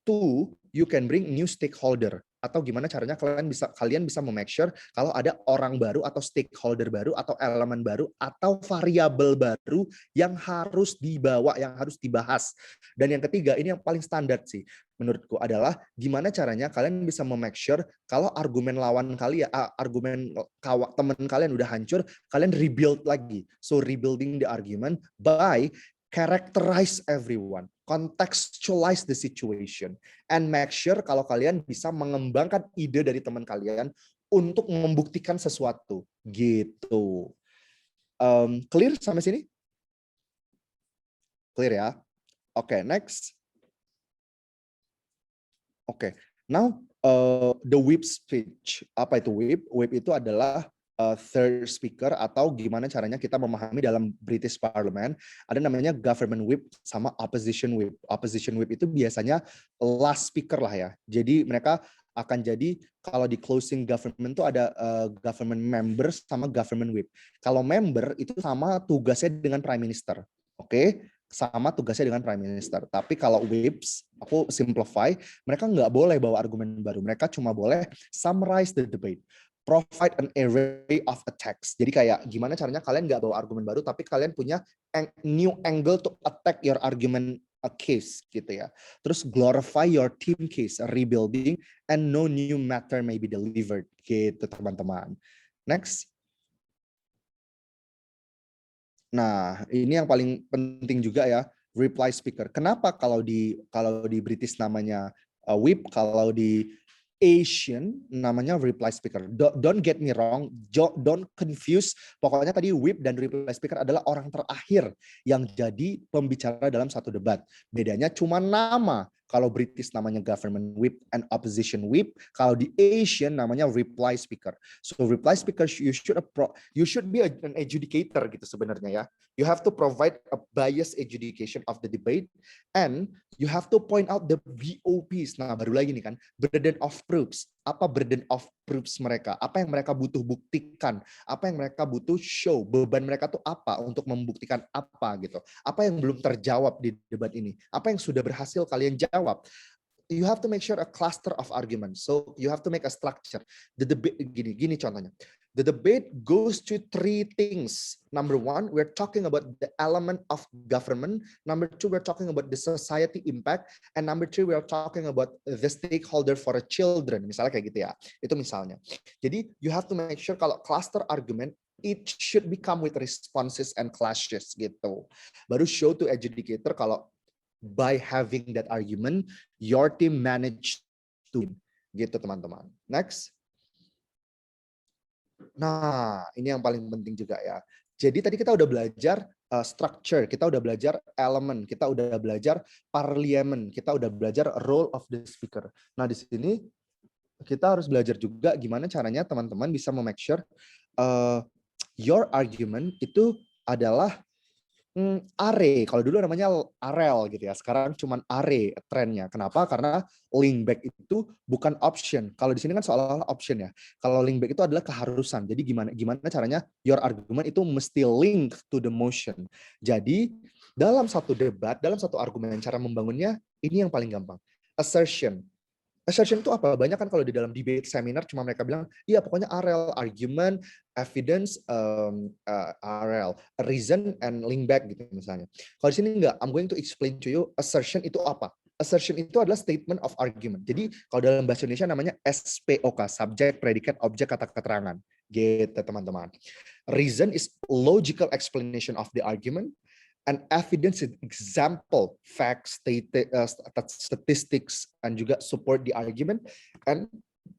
2, you can bring new stakeholder. Atau gimana caranya kalian bisa make sure kalau ada orang baru atau stakeholder baru atau elemen baru atau variabel baru yang harus dibawa, yang harus dibahas. Dan yang ketiga, ini yang paling standar sih menurutku, adalah gimana caranya kalian bisa make sure kalau argumen lawan kalian, argumen teman kalian udah hancur, kalian rebuild lagi. So rebuilding the argument by characterize everyone, contextualize the situation, and make sure kalau kalian bisa mengembangkan ide dari teman kalian untuk membuktikan sesuatu. Gitu. Clear sampai sini? Clear ya? Oke, next. Oke, now the whip speech. Apa itu whip? Whip itu adalah third speaker, atau gimana caranya kita memahami dalam British Parliament ada namanya government whip sama opposition whip. Opposition whip itu biasanya last speaker lah ya. Jadi mereka akan jadi kalau di closing government itu ada government members sama government whip. Kalau member itu sama tugasnya dengan prime minister. Oke? Sama tugasnya dengan prime minister. Tapi kalau whips, aku simplify, mereka nggak boleh bawa argumen baru. Mereka cuma boleh summarize the debate. Provide an array of attacks. Jadi kayak gimana caranya kalian nggak bawa argumen baru, tapi kalian punya new angle to attack your argument case gitu ya. Terus glorify your team case, rebuilding, and no new matter may be delivered gitu teman-teman. Next. Nah, ini yang paling penting juga ya, reply speaker. Kenapa kalau di British namanya whip, kalau di Asian namanya reply speaker. Don't get me wrong, don't confuse. Pokoknya tadi whip dan reply speaker adalah orang terakhir yang jadi pembicara dalam satu debat. Bedanya cuma nama. Kalau British namanya government whip and opposition whip. Kalau di Asian namanya reply speaker. So reply speaker, you should be an adjudicator gitu sebenarnya ya. You have to provide a biased adjudication of the debate, and you have to point out the BOPs. Nah, baru lagi nih kan, burden of proofs. apa burden of proofs mereka, apa yang mereka butuh buktikan, apa yang mereka butuh show, beban mereka tuh apa untuk membuktikan apa gitu. Apa yang belum terjawab di debat ini, apa yang sudah berhasil kalian jawab. You have to make sure a cluster of arguments. So you have to make a structure. The debate gini contohnya. The debate goes to three things. Number one, we're talking about the element of government. Number two, we're talking about the society impact. And number three, we're talking about the stakeholder for children. Misalnya kayak gitu ya. Itu misalnya. Jadi you have to make sure kalau cluster argument, it should become with responses and clashes gitu. Baru show to adjudicator kalau by having that argument, your team managed to win. Gitu teman-teman. Next. Nah, ini yang paling penting juga ya. Jadi tadi kita udah belajar structure, kita udah belajar elemen, kita udah belajar parliament, kita udah belajar role of the speaker. Nah, di sini kita harus belajar juga gimana caranya teman-teman bisa make sure your argument itu adalah array. Kalau dulu namanya arel gitu ya. Sekarang cuman array trennya. Kenapa? Karena link back itu bukan option. Kalau di sini kan seolah-olah option ya. Kalau link back itu adalah keharusan. Jadi gimana caranya your argument itu mesti link to the motion. Jadi dalam satu debat, dalam satu argumen cara membangunnya ini yang paling gampang. Assertion. Assertion itu apa? Banyak kan kalau di dalam debate seminar cuma mereka bilang, iya pokoknya RL, argument, evidence, RL, reason, and link back gitu misalnya. Kalau di sini enggak, I'm going to explain to you assertion itu apa. Assertion itu adalah statement of argument. Jadi kalau dalam bahasa Indonesia namanya SPOK, subject, predicate, objek, kata keterangan. Gitu teman-teman. Reason is logical explanation of the argument. And evidence is example, facts, statistics, and juga support the argument. And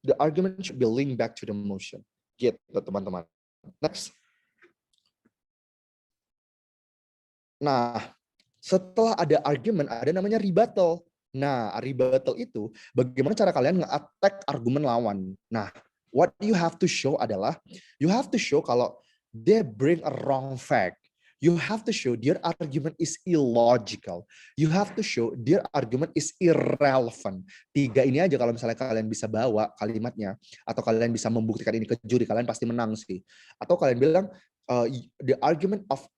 the argument should be linked back to the motion. Gitu, teman-teman. Next. Nah, setelah ada argument, ada namanya rebuttal. Nah, rebuttal itu bagaimana cara kalian nge-attack argumen lawan. Nah, what you have to show adalah, you have to show kalau they bring a wrong fact. You have to show their argument is illogical. You have to show their argument is irrelevant. 3 ini aja kalau misalnya kalian bisa bawa kalimatnya, atau kalian bisa membuktikan ini ke juri, kalian pasti menang sih. Atau kalian bilang, the argument of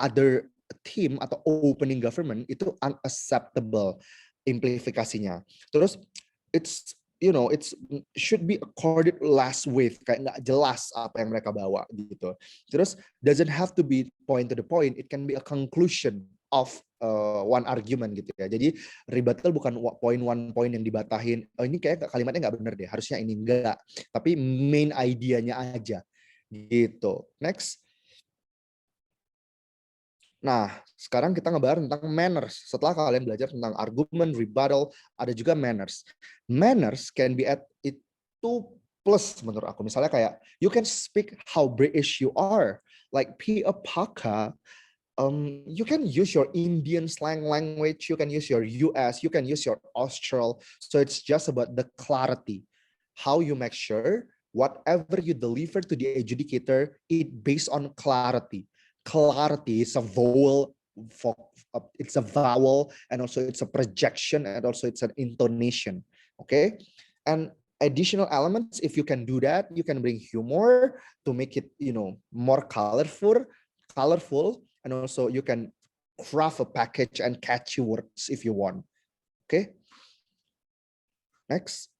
other team atau opening government itu unacceptable implifikasinya. Terus, it's should be accorded last with, kayak nggak jelas apa yang mereka bawa gitu. Terus doesn't have to be point to the point, it can be a conclusion of one argument gitu ya. Jadi rebuttal bukan one point yang dibatahin. Oh ini kayak kalimatnya nggak bener deh, harusnya ini enggak. Tapi main idenya aja gitu. Next. Nah, sekarang kita ngebahas tentang manners. Setelah kalian belajar tentang argument, rebuttal, ada juga manners. Manners can be at itu plus menurut aku. Misalnya kayak, you can speak how British you are. Like Pia Paka, you can use your Indian slang language, you can use your US, you can use your Austral. So it's just about the clarity. How you make sure whatever you deliver to the adjudicator, it based on clarity. Clarity is a vowel, and also it's a projection, and also it's an intonation. Okay, and additional elements, if you can do that, you can bring humor to make it more colorful, and also you can craft a package and catchy words if you want. Okay, next.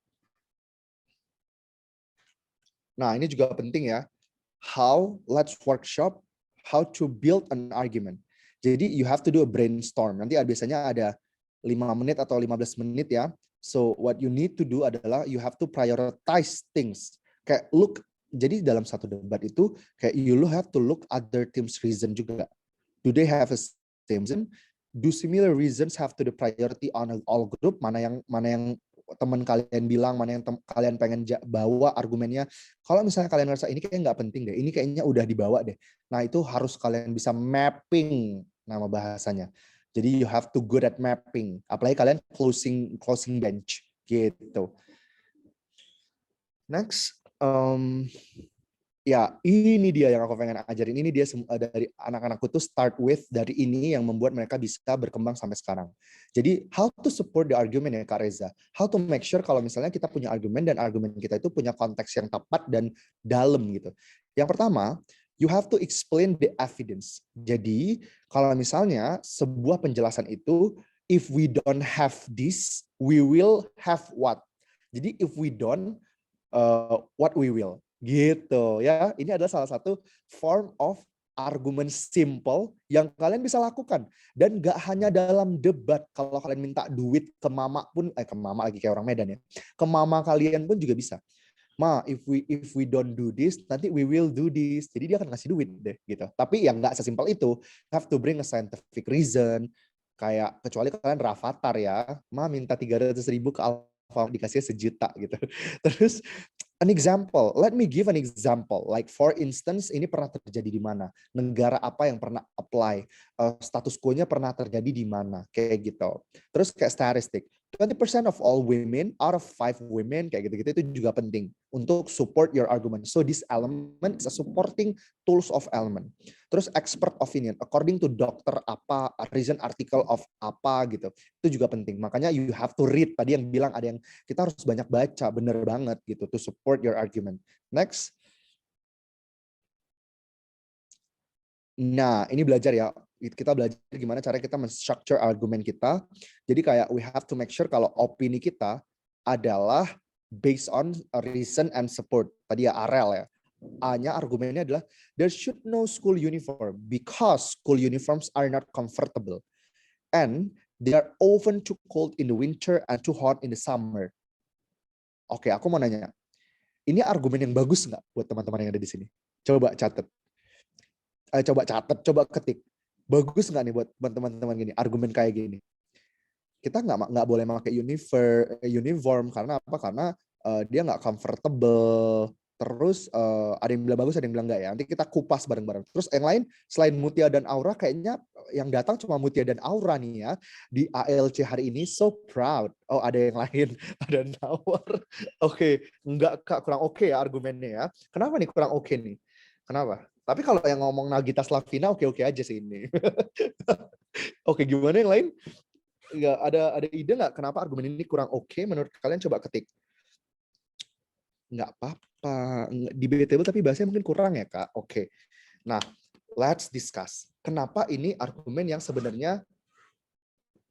Nah ini juga penting ya, let's workshop how to build an argument. Jadi you have to do a brainstorm. Nanti biasanya ada 5 menit atau 15 menit ya. So what you need to do adalah you have to prioritize things. Kayak jadi dalam satu debat itu kayak you have to look other teams' reason juga. Do they have a same reason? Do similar reasons have to the priority on all group? Mana yang teman kalian bilang, mana yang kalian pengen bawa argumennya. Kalau misalnya kalian ngerasa ini kayaknya nggak penting deh, ini kayaknya udah dibawa deh. Nah itu harus kalian bisa mapping nama bahasanya. Jadi you have to good at mapping. Apalagi kalian closing bench gitu. Next, Ya, ini dia yang aku pengen ajarin. Ini dia dari anak-anakku tuh start with dari ini yang membuat mereka bisa berkembang sampai sekarang. Jadi, how to support the argument ya Kak Reza. How to make sure kalau misalnya kita punya argumen dan argumen kita itu punya konteks yang tepat dan dalam gitu. Yang pertama, you have to explain the evidence. Jadi, kalau misalnya sebuah penjelasan itu, if we don't have this, we will have what? Jadi, if we don't, what we will. Gitu ya. Ini adalah salah satu form of argumen simple yang kalian bisa lakukan, dan gak hanya dalam debat. Kalau kalian minta duit ke mama pun, ke mama lagi kayak orang Medan ya, ke mama kalian pun juga bisa. Ma, if we don't do this, nanti we will do this. Jadi dia akan ngasih duit deh gitu. Tapi yang nggak sesimpel itu, have to bring a scientific reason. Kayak kecuali kalian Rafathar ya, ma minta 300.000 ke Alfa dikasih 1 juta gitu. Terus an example, let me give an example. Like for instance, ini pernah terjadi di mana? Negara apa yang pernah apply? Status quo-nya pernah terjadi di mana? Kayak gitu. Terus kayak statistik. 20% of all women out of 5 women kayak gitu-gitu itu juga penting untuk support your argument. So this element is a supporting tools of element. Terus expert opinion, according to dokter apa, recent article of apa gitu. Itu juga penting. Makanya you have to read. Tadi yang bilang ada yang kita harus banyak baca, bener banget gitu to support your argument. Next. Nah, ini belajar ya. Kita belajar gimana cara kita men-structure argumen kita. Jadi kayak we have to make sure kalau opini kita adalah based on a reason and support. Tadi ya AREL ya. A-nya argumennya adalah there should no school uniform because school uniforms are not comfortable and they are often too cold in the winter and too hot in the summer. Oke, aku mau nanya. Ini argumen yang bagus nggak buat teman-teman yang ada di sini? Coba catat. Coba ketik. Bagus nggak nih buat teman-teman gini, argumen kayak gini? Kita nggak boleh pakai uniform karena apa? Karena dia nggak comfortable. Terus ada yang bilang bagus, ada yang bilang nggak ya. Nanti kita kupas bareng-bareng. Terus yang lain selain Mutia dan Aura, kayaknya yang datang cuma Mutia dan Aura nih ya di ALC hari ini. So proud. Oh ada yang lain, ada Nawar. Oke, nggak Kak, kurang oke ya argumennya ya. Kenapa nih kurang oke nih? Kenapa? Tapi kalau yang ngomong Nagita Slavina oke-oke aja sih ini. Oke, gimana yang lain? Nggak ada ide nggak kenapa argumen ini kurang oke menurut kalian? Coba ketik. Nggak apa-apa, debatable tapi bahasanya mungkin kurang ya Kak. Oke. Nah, let's discuss. Kenapa ini argumen yang sebenarnya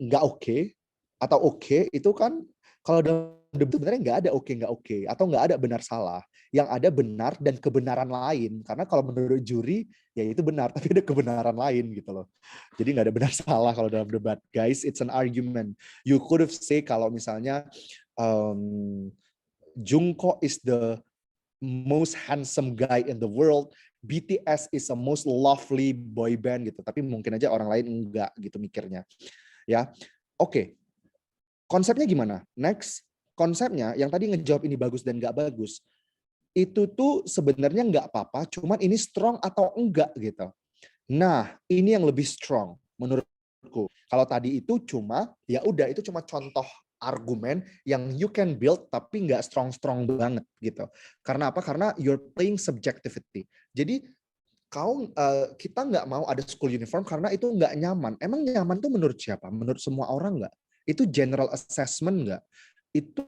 nggak oke atau oke itu kan kalau dalam debat sebenarnya nggak ada oke nggak oke atau nggak ada benar salah. Yang ada benar dan kebenaran lain. Karena kalau menurut juri ya itu benar tapi ada kebenaran lain gitu loh. Jadi nggak ada benar salah kalau dalam debat. Guys, it's an argument. You could have say kalau misalnya Jungkook is the most handsome guy in the world, BTS is the most lovely boy band gitu. Tapi mungkin aja orang lain enggak gitu mikirnya. Ya. Oke. Konsepnya gimana? Next. Konsepnya yang tadi ngejawab ini bagus dan enggak bagus. Itu tuh sebenarnya enggak apa-apa, cuman ini strong atau enggak gitu. Nah, ini yang lebih strong menurutku. Kalau tadi itu cuma ya udah itu cuma contoh argumen yang you can build tapi nggak strong banget gitu. Karena apa? Karena you're playing subjectivity. Jadi kita nggak mau ada school uniform karena itu nggak nyaman. Emang nyaman tuh menurut siapa? Menurut semua orang nggak? Itu general assessment nggak? Itu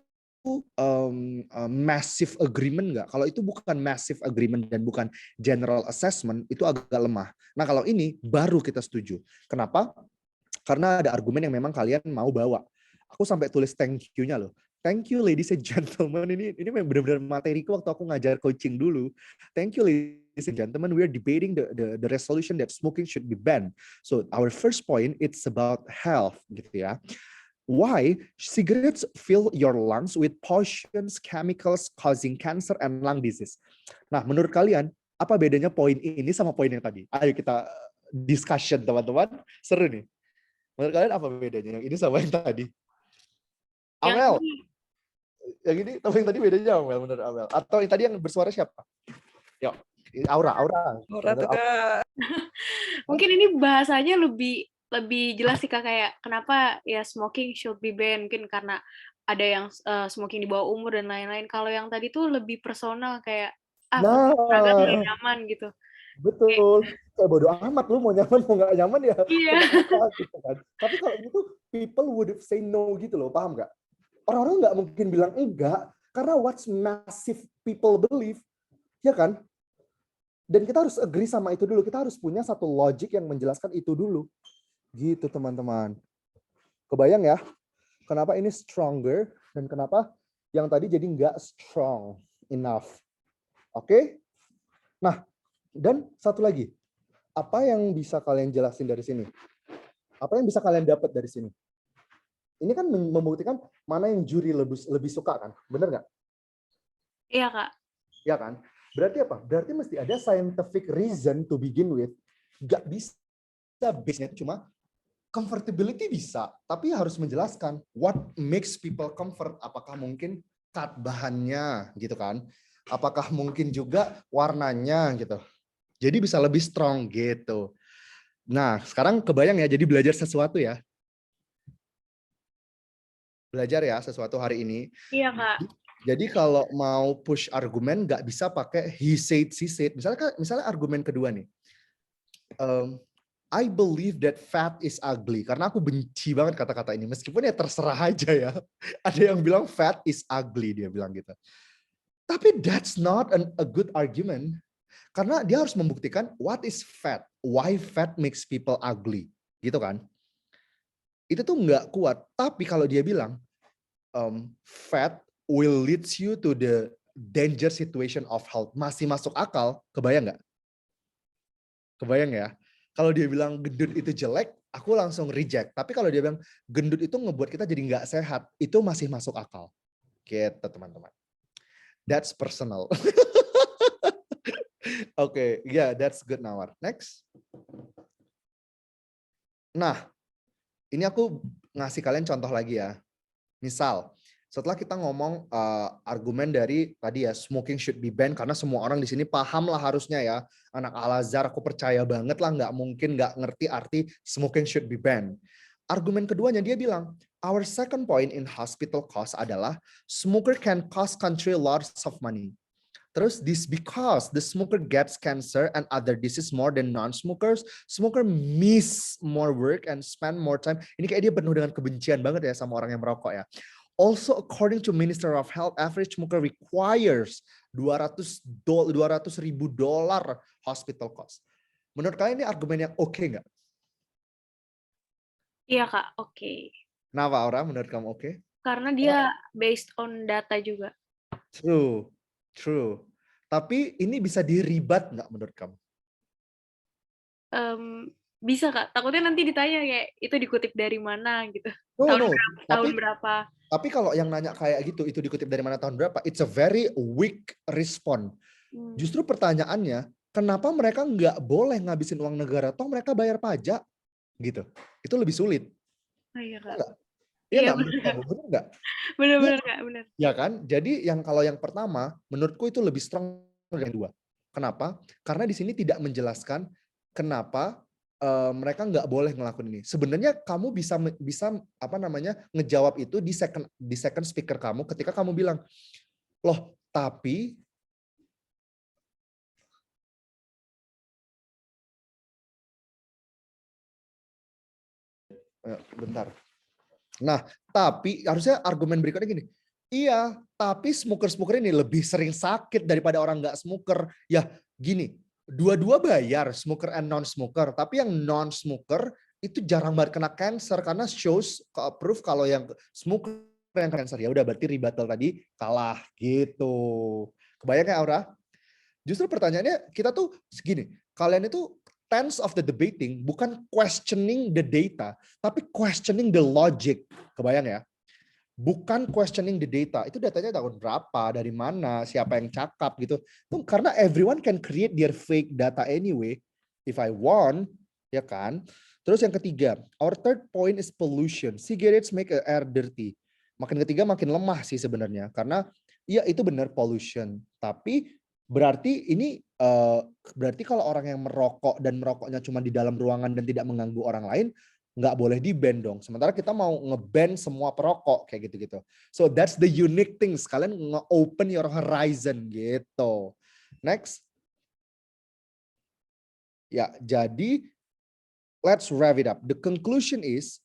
massive agreement nggak? Kalau itu bukan massive agreement dan bukan general assessment, itu agak lemah. Nah kalau ini baru kita setuju. Kenapa? Karena ada argumen yang memang kalian mau bawa. Aku sampai tulis thank you-nya loh. Thank you ladies and gentlemen. Ini benar-benar materiku waktu aku ngajar coaching dulu. Thank you ladies and gentlemen. We are debating the resolution that smoking should be banned. So our first point it's about health gitu ya. Why cigarettes fill your lungs with poisons chemicals causing cancer and lung disease. Nah, menurut kalian apa bedanya poin ini sama poin yang tadi? Ayo kita discussion teman-teman. Seru nih. Menurut kalian apa bedanya yang ini sama yang tadi? Amel. Yang ini tapi yang tadi bedanya Amel menurut Amel. Atau yang tadi yang bersuara siapa? Yuk, Aura. Aura tuh Kak. Mungkin ini bahasanya lebih jelas sih Kak, kayak kenapa ya smoking should be banned, mungkin karena ada yang smoking di bawah umur dan lain-lain. Kalau yang tadi tuh lebih personal kayak olahraga tuh udah Nah, nyaman gitu. betul. Kayak bodo amat lu mau nyaman mau nggak nyaman ya Iya. kenapa gitu kan. Tapi kalau ini tuh people would say no gitu loh, paham nggak? Orang-orang nggak mungkin bilang enggak karena what's massive people believe, ya kan? Dan kita harus agree sama itu dulu. Kita harus punya satu logic yang menjelaskan itu dulu. Gitu teman-teman. Kebayang ya? Kenapa ini stronger dan kenapa yang tadi jadi nggak strong enough. Oke? Nah, dan satu lagi. Apa yang bisa kalian jelasin dari sini? Apa yang bisa kalian dapat dari sini? Ini kan membuktikan mana yang juri lebih suka kan? Bener nggak? Iya, Kak. Ya kan? Berarti apa? Berarti mesti ada scientific reason to begin with. Nggak bisa base-nya itu cuma comfortability bisa, tapi harus menjelaskan what makes people comfort. Apakah mungkin cut bahannya gitu kan? Apakah mungkin juga warnanya gitu. Jadi bisa lebih strong gitu. Nah, sekarang kebayang ya, jadi belajar sesuatu ya. Belajar ya sesuatu hari ini. Iya, Kak. Jadi kalau mau push argumen nggak bisa pakai he said, she said. Misalnya argumen kedua nih. I believe that fat is ugly. Karena aku benci banget kata-kata ini. Meskipun ya terserah aja ya. Ada yang bilang fat is ugly, dia bilang gitu. Tapi that's not a good argument. Karena dia harus membuktikan what is fat. Why fat makes people ugly. Gitu kan. Itu tuh nggak kuat. Tapi kalau dia bilang, fat will leads you to the danger situation of health. Masih masuk akal. Kebayang nggak? Kebayang ya? Kalau dia bilang gendut itu jelek, aku langsung reject. Tapi kalau dia bilang gendut itu ngebuat kita jadi nggak sehat, itu masih masuk akal. Gitu teman-teman. That's personal. Oke, yeah, that's good Nawar. Next. Nah, ini aku ngasih kalian contoh lagi ya. Misal, setelah kita ngomong argumen dari tadi ya, smoking should be banned, karena semua orang di sini paham lah harusnya ya. Anak Al-Azhar aku percaya banget lah, nggak mungkin nggak ngerti arti smoking should be banned. Argumen keduanya dia bilang, our second point in hospital cost adalah smoker can cost country lots of money. Terus this because the smoker gets cancer and other disease more than non-smokers. Smoker miss more work and spend more time. Ini kayak dia penuh dengan kebencian banget ya sama orang yang merokok ya. Also, according to Minister of Health, average smoker requires $200,000 hospital cost. Menurut kalian ini argumen yang oke nggak? Iya, Kak. Oke. Kenapa, Aura? Menurut kamu oke? Karena dia based on data juga. True, true. Tapi ini bisa diribat nggak menurut kamu? Bisa, Kak. Takutnya nanti ditanya kayak itu dikutip dari mana gitu. No. Tahun berapa? Tapi kalau yang nanya kayak gitu, itu dikutip dari mana tahun berapa? It's a very weak response. Justru pertanyaannya, kenapa mereka nggak boleh ngabisin uang negara? Toh mereka bayar pajak, gitu. Itu lebih sulit. Oh, iya, Kak. Iya Iya, nggak? Menurut kamu? Benar nggak? Benar-benar, Kak. Benar. Ya kan? Jadi kalau yang pertama, menurutku itu lebih strong dari yang kedua. Kenapa? Karena di sini tidak menjelaskan kenapa mereka nggak boleh ngelakuin ini. Sebenarnya kamu bisa apa namanya ngejawab itu di second speaker kamu ketika kamu bilang, loh tapi bentar. Nah, tapi harusnya argumen berikutnya gini. Iya, tapi smoker-smoker ini lebih sering sakit daripada orang nggak smoker. Ya, gini. Dua-dua bayar, smoker and non-smoker. Tapi yang non-smoker itu jarang banget kena cancer karena shows proof kalau yang smoker yang cancer. Ya udah berarti rebuttal tadi kalah gitu. Kebayang ya Aura? Justru pertanyaannya kita tuh segini. Kalian itu tense of the debating bukan questioning the data, tapi questioning the logic. Kebayang ya? Bukan questioning the data. Itu datanya tahun berapa, dari mana, siapa yang cakap gitu. Karena everyone can create their fake data anyway. If I want, ya kan? Terus yang ketiga, our third point is pollution. Cigarettes make air dirty. Makin ketiga makin lemah sih sebenarnya. Karena ya itu benar pollution. Tapi berarti ini berarti kalau orang yang merokok dan merokoknya cuma di dalam ruangan dan tidak mengganggu orang lain, nggak boleh di-ban dong. Sementara kita mau nge-ban semua perokok kayak gitu-gitu. So that's the unique things. Kalian nge-open your horizon gitu. Next. Ya, jadi let's wrap it up. The conclusion is,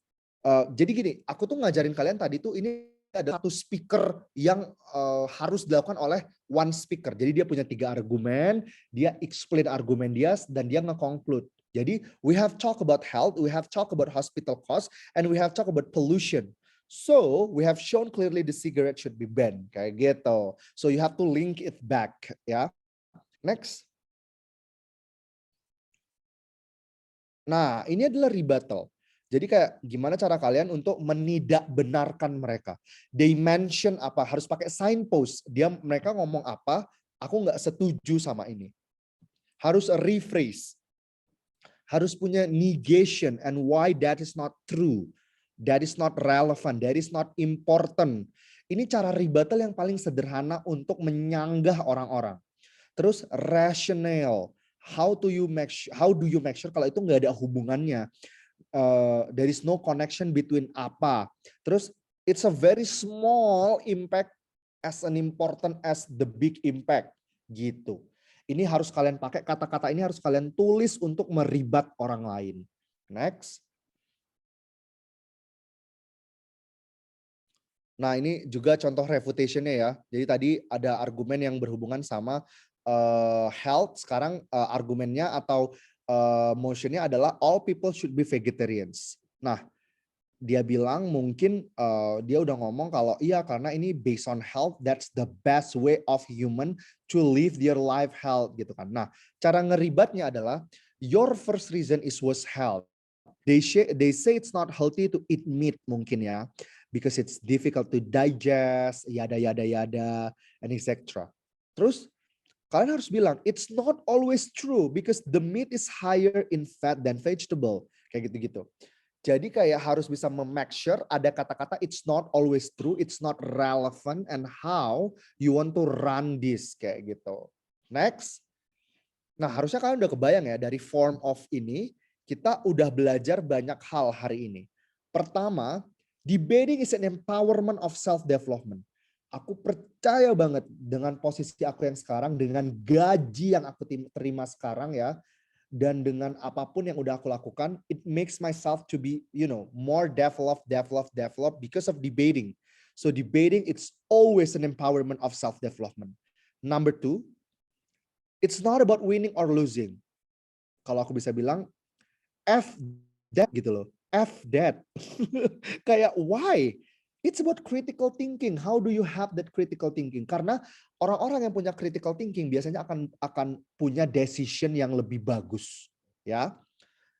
jadi gini, aku tuh ngajarin kalian tadi tuh ini ada satu speaker yang harus dilakukan oleh one speaker. Jadi dia punya 3 argumen, dia explain argumen dia, dan dia nge-conclude. Jadi we have talk about health, we have talk about hospital cost, and we have talk about pollution. So we have shown clearly the cigarette should be banned, kayak gitu. So you have to link it back, ya. Next. Nah, ini adalah rebuttal. Jadi kayak gimana cara kalian untuk menidakbenarkan mereka. They mention apa, harus pakai signpost. Mereka ngomong apa, aku nggak setuju sama ini. Harus rephrase. Harus punya negation and why that is not true. That is not relevant, that is not important. Ini cara rebuttal yang paling sederhana untuk menyanggah orang-orang. Terus rational. How do you make sure kalau itu nggak ada hubungannya? There is no connection between apa. Terus it's a very small impact as an important as the big impact gitu. Ini harus kalian pakai kata-kata ini harus kalian tulis untuk meribat orang lain. Next. Nah, ini juga contoh refutation-nya ya. Jadi tadi ada argumen yang berhubungan sama health, sekarang argumennya atau motionnya adalah all people should be vegetarians. Nah, dia bilang mungkin dia udah ngomong kalau iya karena ini based on health, that's the best way of human to live their life health gitu kan. Nah, cara ngeribatnya adalah your first reason was health. They say it's not healthy to eat meat mungkin ya, because it's difficult to digest, yada yada yada, and etc. Terus kalian harus bilang, it's not always true because the meat is higher in fat than vegetable. Kayak gitu-gitu. Jadi kayak harus bisa make sure ada kata-kata it's not always true, it's not relevant, and how you want to run this. Kayak gitu. Next. Nah, harusnya kalian udah kebayang ya, dari form of ini, kita udah belajar banyak hal hari ini. Pertama, debating is an empowerment of self-development. Aku percaya banget dengan posisi aku yang sekarang, dengan gaji yang aku terima sekarang ya, dan dengan apapun yang udah aku lakukan, it makes myself to be, more developed because of debating. So debating, it's always an empowerment of self-development. Number 2, it's not about winning or losing. Kalau aku bisa bilang, F that gitu loh, F that. Kayak why? It's about critical thinking. How do you have that critical thinking? Karena orang-orang yang punya critical thinking biasanya akan punya decision yang lebih bagus, ya.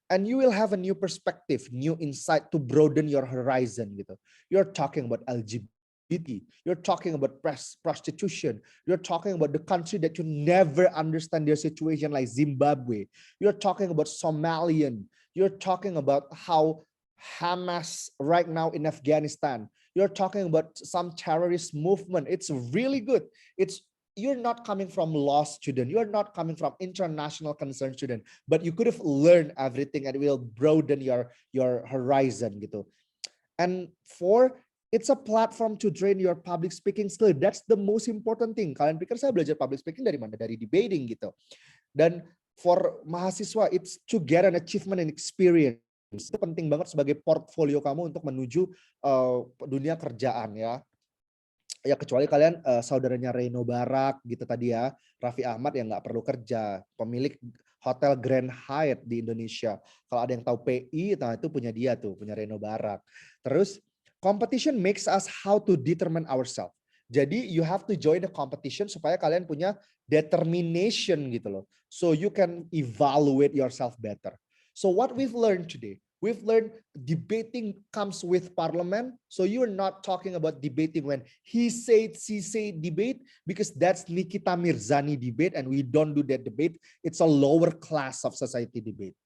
And you will have a new perspective, new insight to broaden your horizon gitu. You're talking about LGBT, you're talking about prostitution, you're talking about the country that you never understand their situation like Zimbabwe. You're talking about Somalian. You're talking about how Hamas right now in Afghanistan. You're talking about some terrorist movement. It's really good. You're not coming from law student. You're not coming from international concern student. But you could have learned everything and it will broaden your horizon gitu. And 4, it's a platform to train your public speaking skill. That's the most important thing. Kalian pikir saya belajar public speaking dari mana? Dari debating gitu. Dan for mahasiswa, it's to get an achievement and experience. Itu penting banget sebagai portfolio kamu untuk menuju dunia kerjaan ya. Ya kecuali kalian saudaranya Reno Barak gitu tadi ya, Raffi Ahmad yang nggak perlu kerja, pemilik Hotel Grand Hyatt di Indonesia. Kalau ada yang tahu PI, nah itu punya dia tuh, punya Reno Barak. Terus competition makes us how to determine ourselves. Jadi you have to join the competition supaya kalian punya determination gitu loh. So you can evaluate yourself better. So what we've learned today, we've learned debating comes with parliament. So you're not talking about debating when he said, she said debate, because that's Nikita Mirzani debate and we don't do that debate. It's a lower class of society debate.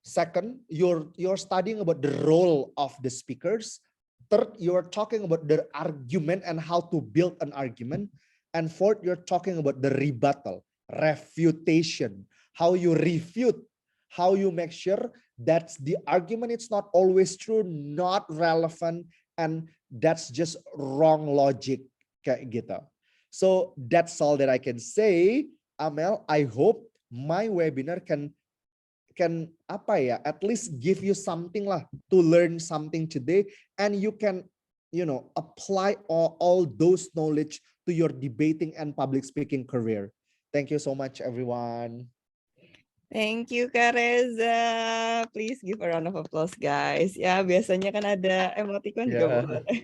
Second, you're studying about the role of the speakers. Third, you're talking about the argument and how to build an argument. And fourth, you're talking about the rebuttal, refutation, how you refute, how you make sure that the argument it's not always true, not relevant, and that's just wrong logic kayak gitu. So that's all that I can say. Amel, I hope my webinar can apa ya, at least give you something lah to learn something today, and you can, apply all those knowledge to your debating and public speaking career. Thank you so much, everyone. Thank you, Kak Reza. Please give a round of applause, guys. Ya, biasanya kan ada emoticon juga Yeah. boleh.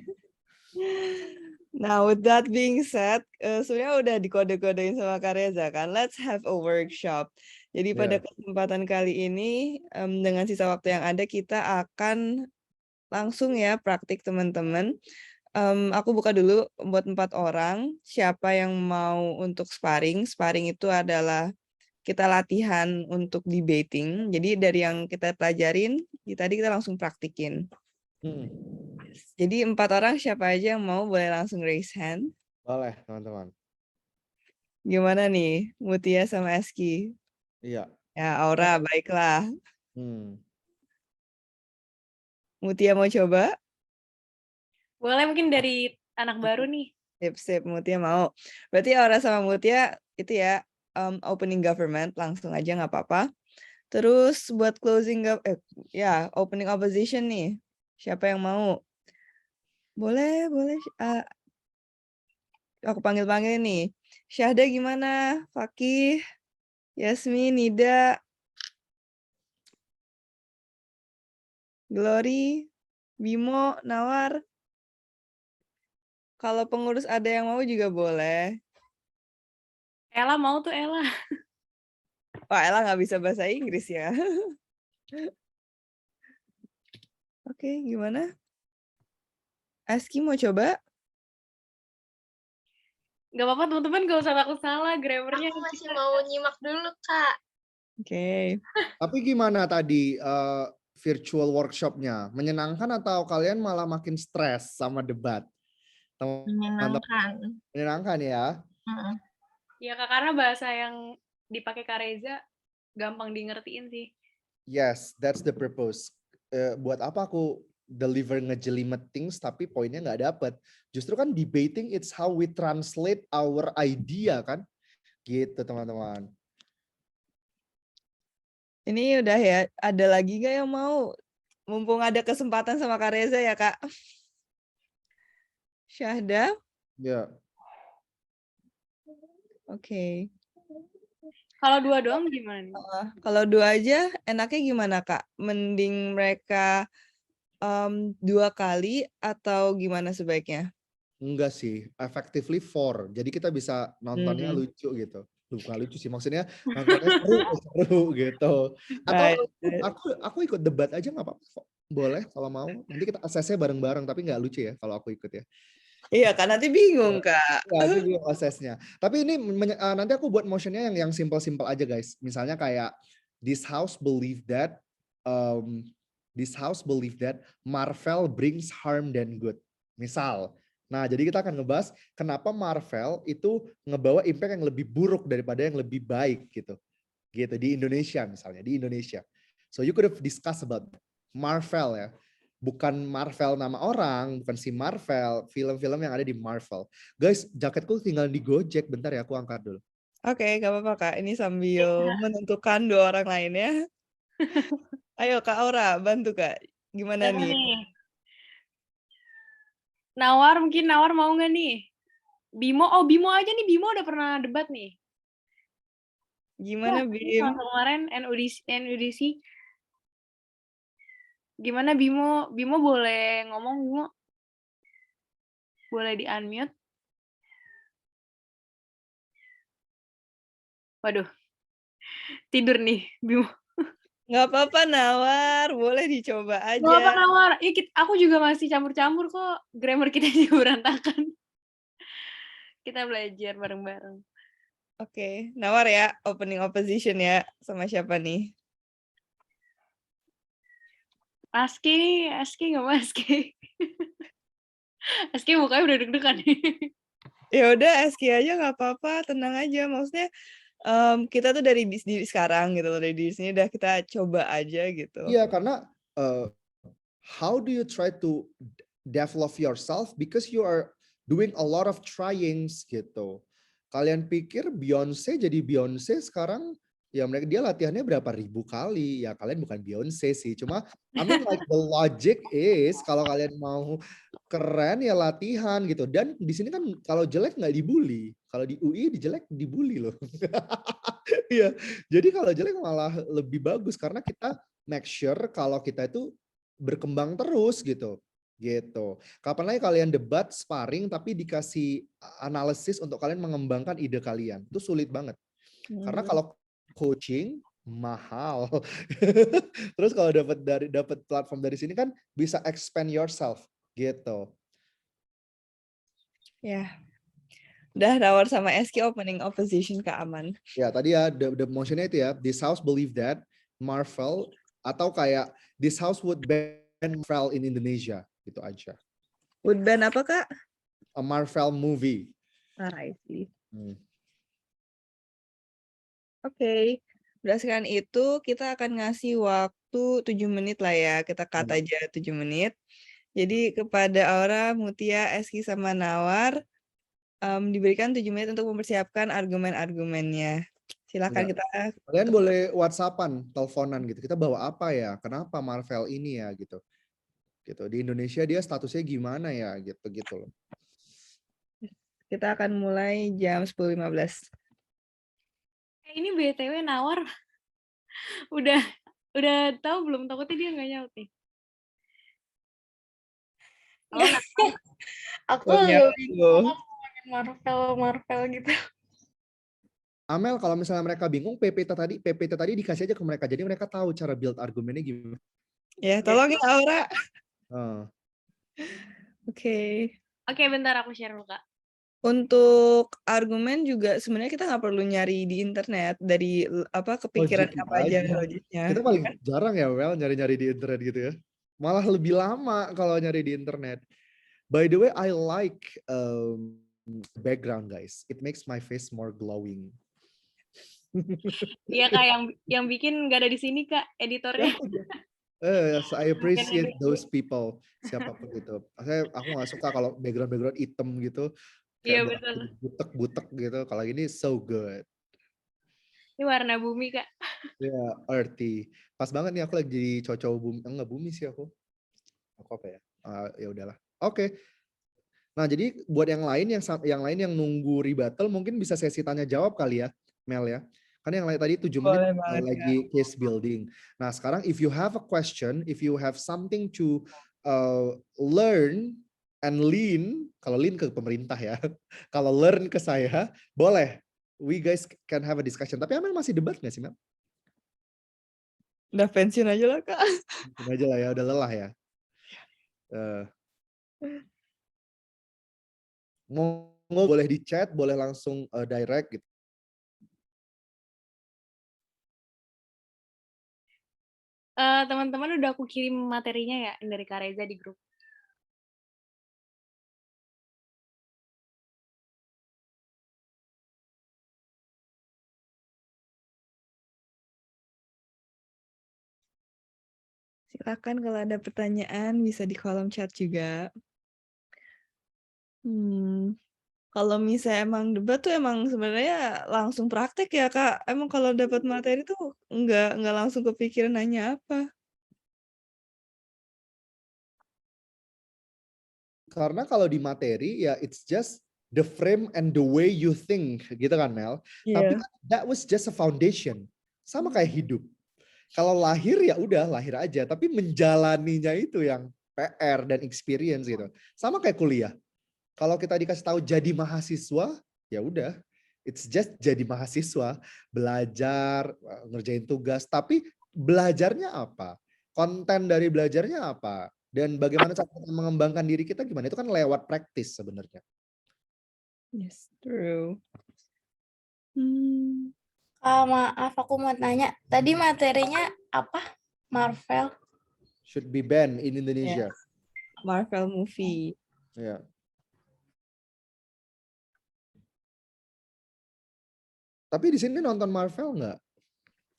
Nah, with that being said, sebenarnya udah dikode-kodein sama Kak Reza kan. Let's have a workshop. Jadi pada Yeah. kesempatan kali ini, dengan sisa waktu yang ada, kita akan langsung ya praktik teman-teman. Aku buka dulu buat 4 orang. Siapa yang mau untuk sparring? Sparring itu adalah kita latihan untuk debating. Jadi dari yang kita pelajarin, tadi kita langsung praktikin. Jadi 4 orang siapa aja yang mau boleh langsung raise hand. Boleh, teman-teman. Gimana nih, Mutia sama Eski? Iya. Ya, Aura, baiklah. Mutia mau coba? Boleh mungkin dari anak baru nih. Sip, Mutia mau. Berarti Aura sama Mutia itu ya, opening government, langsung aja nggak apa-apa. Terus buat closing, opening opposition nih. Siapa yang mau? Boleh. Aku panggil-panggil nih. Syahda gimana? Fakih, Yasmin, Nida, Glory, Bimo, Nawar. Kalau pengurus ada yang mau juga boleh. Ella mau tuh Ella. Wah, Ella nggak bisa bahasa Inggris ya. Oke, gimana? Aski mau coba? Gak apa-apa teman-teman, gak usah takut salah grammarnya. Aku masih mau nyimak dulu, Kak. Oke. Tapi gimana tadi virtual workshopnya? Menyenangkan atau kalian malah makin stres sama debat? Menyenangkan. Menyenangkan ya? Ya Kak, karena bahasa yang dipakai Kak Reza gampang di ngertiin sih. Yes, that's the purpose. Buat apa aku deliver ngejelimet things tapi poinnya nggak dapet? Justru kan debating it's how we translate our idea kan? Gitu teman-teman. Ini udah ya, ada lagi nggak yang mau? Mumpung ada kesempatan sama Kak Reza ya, Kak. Syahda? Ya. Oke. Kalau 2 doang gimana nih? Kalau 2 aja, enaknya gimana, Kak? Mending mereka 2 kali atau gimana sebaiknya? Enggak sih, effectively 4. Jadi kita bisa nontonnya lucu gitu. Bukan lucu sih, maksudnya nontonnya seru gitu. Atau aku ikut debat aja nggak apa-apa kok. Boleh kalau mau. Nanti kita asesnya bareng-bareng, tapi nggak lucu ya kalau aku ikut ya. Iya kan, nanti bingung, Kak. Nanti bingung asesnya. Tapi ini nanti aku buat motionnya yang simple-simple aja guys. Misalnya kayak this house believe that Marvel brings harm than good. Misal. Nah, jadi kita akan ngebahas kenapa Marvel itu ngebawa impact yang lebih buruk daripada yang lebih baik gitu. Gitu di Indonesia misalnya, di Indonesia. So you could have discussed about Marvel ya. Bukan Marvel nama orang, bukan si Marvel, film-film yang ada di Marvel. Guys, jaketku tinggal di Gojek, bentar ya aku angkat dulu. Oke, gak apa-apa Kak. Ini sambil menentukan 2 orang lainnya. Ayo Kak Aura, bantu Kak. Gimana nih? Nawar mau nggak nih? Bimo aja nih, Bimo udah pernah debat nih. Gimana Bim? Kemarin NUDC. Gimana Bimo? Bimo boleh ngomong, Bimo? Boleh di-unmute? Waduh. Tidur nih, Bimo. Nggak apa-apa Nawar, boleh dicoba aja. Nggak apa Nawar. Aku juga masih campur-campur kok. Grammar kita juga berantakan. Kita belajar bareng-bareng. Oke, Nawar ya, opening opposition ya. Sama siapa nih? Aski nggak mau Aski. Aski mukanya udah deg-degan nih. Ya udah, Aski aja nggak apa-apa, tenang aja. Maksudnya kita tuh dari diri sekarang gitu loh, dari diri sini udah kita coba aja gitu. Iya, karena how do you try to develop yourself because you are doing a lot of tryings gitu. Kalian pikir Beyonce jadi Beyonce sekarang, ya dia latihannya berapa ribu kali. Ya kalian bukan Beyonce sih. Cuma I mean like the logic is kalau kalian mau keren ya latihan gitu. Dan di sini kan kalau jelek nggak dibully. Kalau di UI jelek dibully loh. Iya. Jadi kalau jelek malah lebih bagus karena kita make sure kalau kita itu berkembang terus gitu. Gitu. Kapan lagi kalian debat, sparring, tapi dikasih analisis untuk kalian mengembangkan ide kalian. Itu sulit banget. Karena kalau coaching mahal. Terus kalau dapat platform dari sini kan bisa expand yourself gitu. Ya. Udah Rawar sama SK opening opposition ke Aman. Ya, tadi ya the motionnya itu ya, this house believe that Marvel atau kayak this house would ban Marvel in Indonesia. Gitu aja. Would ban apa, Kak? A Marvel movie. I see. Oke. Berdasarkan itu, kita akan ngasih waktu 7 menit lah ya. Kita cut aja 7 menit. Jadi kepada Aura, Mutia, Eski, sama Nawar, diberikan 7 menit untuk mempersiapkan argumen-argumennya. Silakan kita. Kalian boleh WhatsAppan, teleponan gitu. Kita bawa apa ya? Kenapa Marvel ini ya gitu. Gitu. Di Indonesia dia statusnya gimana ya gitu loh. Kita akan mulai jam 10.15. Ini BTW Nawar udah tahu belum? Takutnya dia nggak nyaut nih. Aku Marvel gitu. Amel, kalau misalnya mereka bingung, PPT tadi dikasih aja ke mereka. Jadi mereka tahu cara build argumennya gimana. Ya, tolong ya Aura. Oke. Oke, bentar aku share dulu, Kak. Untuk argumen juga sebenarnya kita nggak perlu nyari di internet dari kepikiran apa aja logiknya. Kita paling jarang ya, Well, nyari-nyari di internet gitu ya. Malah lebih lama kalau nyari di internet. By the way, I like background, guys. It makes my face more glowing. Iya, Kak, yang bikin nggak ada di sini, Kak, editornya. I appreciate those people, siapapun itu. Aku nggak suka kalau background hitam gitu. Iya, betul. Butek-butek gitu. Kalau ini so good. Ini warna bumi, Kak. Ya, earthy. Pas banget nih aku lagi jadi cowok bumi. Enggak bumi sih aku. Aku apa ya? Ya udahlah. Oke. Nah, jadi buat yang lain yang nunggu rebuttal mungkin bisa sesi tanya jawab kali ya, Mel ya. Kan yang lain tadi 7 menit lagi case building. Nah, sekarang if you have a question, if you have something to learn and lean, kalau lean ke pemerintah ya. Kalau learn ke saya, boleh. We guys can have a discussion. Tapi Amel masih debat nggak sih, Mel? Udah pensiun aja lah, Kak. Pensiun aja lah ya, udah lelah ya. Mau boleh di chat, boleh langsung direct gitu. Teman-teman udah aku kirim materinya ya dari Kak Reza di grup. Silakan kalau ada pertanyaan bisa di kolom chat juga. Kalau misalnya emang debat tuh emang sebenarnya langsung praktek ya, Kak. Emang kalau dapat materi tuh nggak langsung kepikiran nanya apa. Karena kalau di materi ya it's just the frame and the way you think gitu kan, Mel. Tapi that was just a foundation. Sama kayak hidup. Kalau lahir ya udah lahir aja, tapi menjalaninya itu yang PR dan experience gitu. Sama kayak kuliah. Kalau kita dikasih tahu jadi mahasiswa, ya udah, it's just jadi mahasiswa, belajar, ngerjain tugas, tapi belajarnya apa? Konten dari belajarnya apa? Dan bagaimana cara kita mengembangkan diri kita gimana? Itu kan lewat praktis sebenarnya. Yes, true. Maaf, aku mau tanya. Tadi materinya apa? Marvel? Should be banned in Indonesia. Marvel movie. Ya. Tapi di sini nonton Marvel nggak?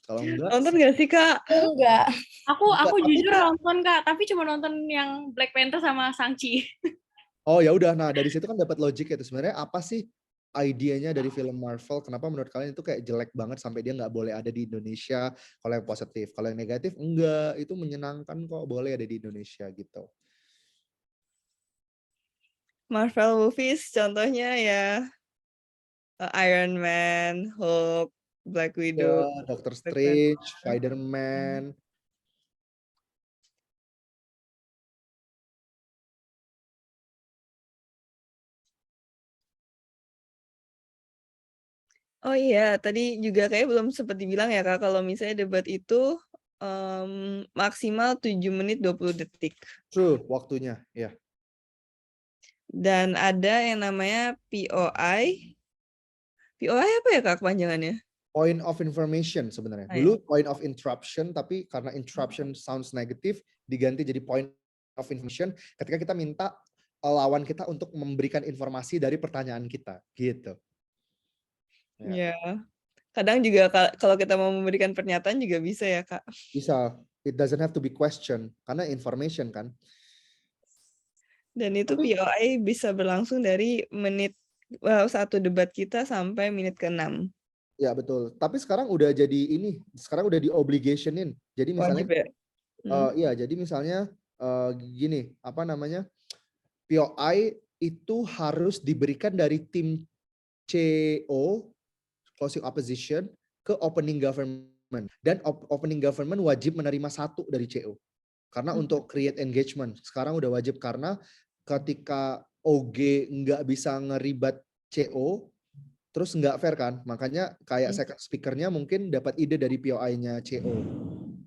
Kalau enggak. Nonton nggak sih, Kak? Enggak. Aku jujur nonton, Kak, tapi cuma nonton yang Black Panther sama Shang-Chi. Oh ya udah, nah dari situ kan dapat logik itu sebenarnya apa sih idenya dari film Marvel, kenapa menurut kalian itu kayak jelek banget sampai dia nggak boleh ada di Indonesia? Kalau yang positif, kalau yang negatif enggak, itu menyenangkan kok, boleh ada di Indonesia gitu. Marvel movies contohnya ya Iron Man, Hulk, Black Ya, Widow, Doctor Black Panther. Strange, Spider-Man. Oh iya, tadi juga kayak belum sempat dibilang ya Kak, kalau misalnya debat itu maksimal 7 menit 20 detik. True, waktunya, ya. Dan ada yang namanya POI. POI apa ya Kak kepanjangannya? Point of information sebenarnya. Oh, ya. Dulu point of interruption, tapi karena interruption sounds negative, diganti jadi point of information ketika kita minta lawan kita untuk memberikan informasi dari pertanyaan kita, gitu. Ya. Kadang juga kalau kita mau memberikan pernyataan juga bisa ya Kak. Bisa, it doesn't have to be question, karena information kan. Dan itu POI bisa berlangsung dari satu debat kita sampai menit ke-6. Ya betul. Tapi sekarang udah jadi ini, sekarang udah di obligationin. Jadi misalnya, Wajib ya? iya, jadi misalnya gini, apa namanya, POI itu harus diberikan dari tim CO, closing opposition, ke opening government. Dan opening government wajib menerima 1 dari CO. Karena untuk create engagement, sekarang udah wajib karena ketika OG nggak bisa ngeribat CO, terus nggak fair kan, makanya kayak second speaker-nya mungkin dapat ide dari POI-nya CO,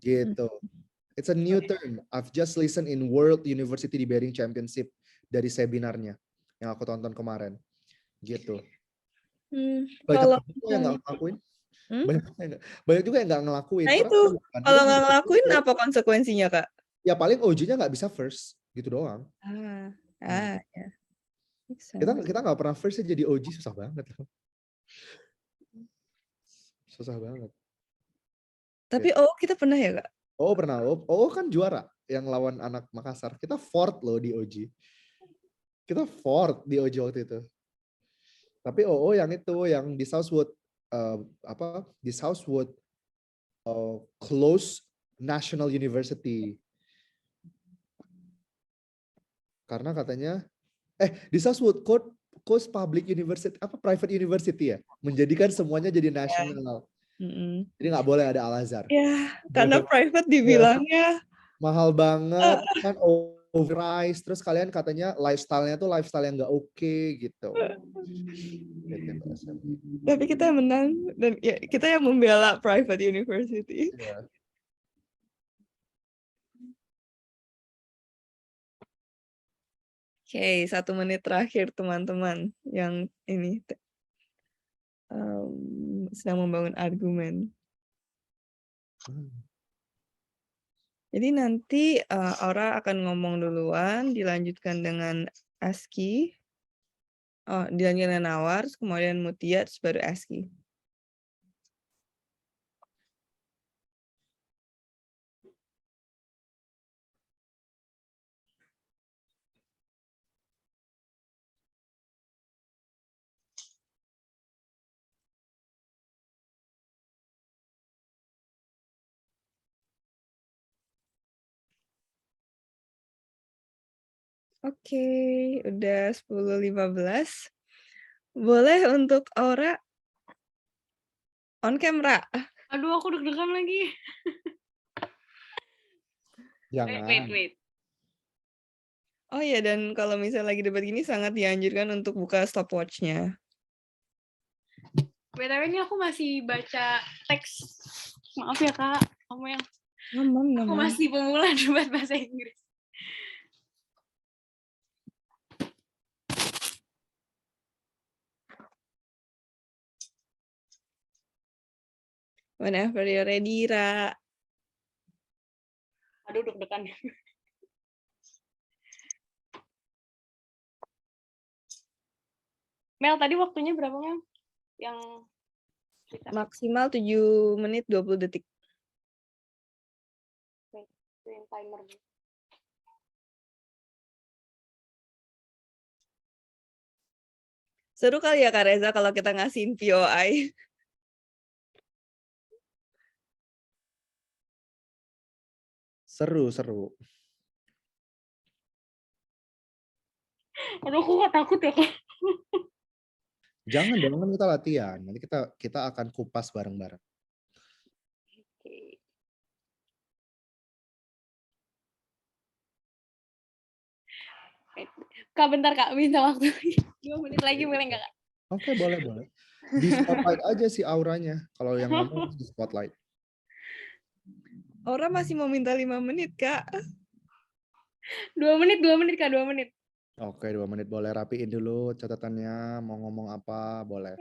gitu. It's a new term. I've just listened in World University Debating Championship dari sebinarnya yang aku tonton kemarin, gitu. Kalau Banyak yang nggak ngelakuin, banyak juga yang nggak ngelakuin. Nah itu, kalau nggak ngelakuin apa konsekuensinya Kak? Ya paling OG-nya nggak bisa first, gitu doang. Ya. Kita nggak pernah first jadi OG, susah banget. Susah banget. Tapi kita pernah ya Kak? Pernah. Oh kan juara yang lawan anak Makassar. Kita fourth loh di OG. Kita fourth di OG waktu itu. Tapi yang itu yang di Southwood di Southwood close National University. Karena katanya di Southwood Coast Public University, private university ya, menjadikan semuanya jadi nasional. Jadi nggak boleh ada Al-Azhar. Ya, karena private dibilangnya mahal banget kan, overpriced, terus kalian katanya lifestyle-nya tuh lifestyle yang nggak oke gitu. Tapi kita yang menang dan ya kita yang membela private university. Yeah. Oke, 1 menit terakhir teman-teman yang ini sedang membangun argumen. Jadi nanti Aura akan ngomong duluan, dilanjutkan dengan Aski, dilanjutkan dengan Nawar, kemudian Mutia, terus baru Aski. Oke, udah 10.15. Boleh untuk Aura on camera. Aduh, aku deg-degan lagi. Jangan. Wait. Oh iya, dan kalau misalnya lagi debat gini sangat dianjurkan untuk buka stopwatch-nya. BTW ini aku masih baca teks. Maaf ya Kak, kamu yang aku masih pemula debat bahasa Inggris. Whenever you're ready, Ra. Aduh, deg-degan. Mel, tadi waktunya berapa, Mel? Yang maksimal 7 menit 20 detik. Timer. Seru kali ya Kak Reza kalau kita ngasihin POI. Seru, seru. Aduh, aku kok takut ya, Kak. Jangan dong, kan kita latihan. Nanti kita akan kupas bareng-bareng. Oke. Kak, bentar Kak, minta waktu 2 menit lagi boleh nggak Kak? Oke, boleh, boleh. Di spotlight aja sih auranya. Kalau yang ngomong di spotlight. Aura masih mau minta 5 menit, Kak. 2 menit Kak, 2 menit. Oke, 2 menit boleh rapiin dulu catatannya, mau ngomong apa, boleh.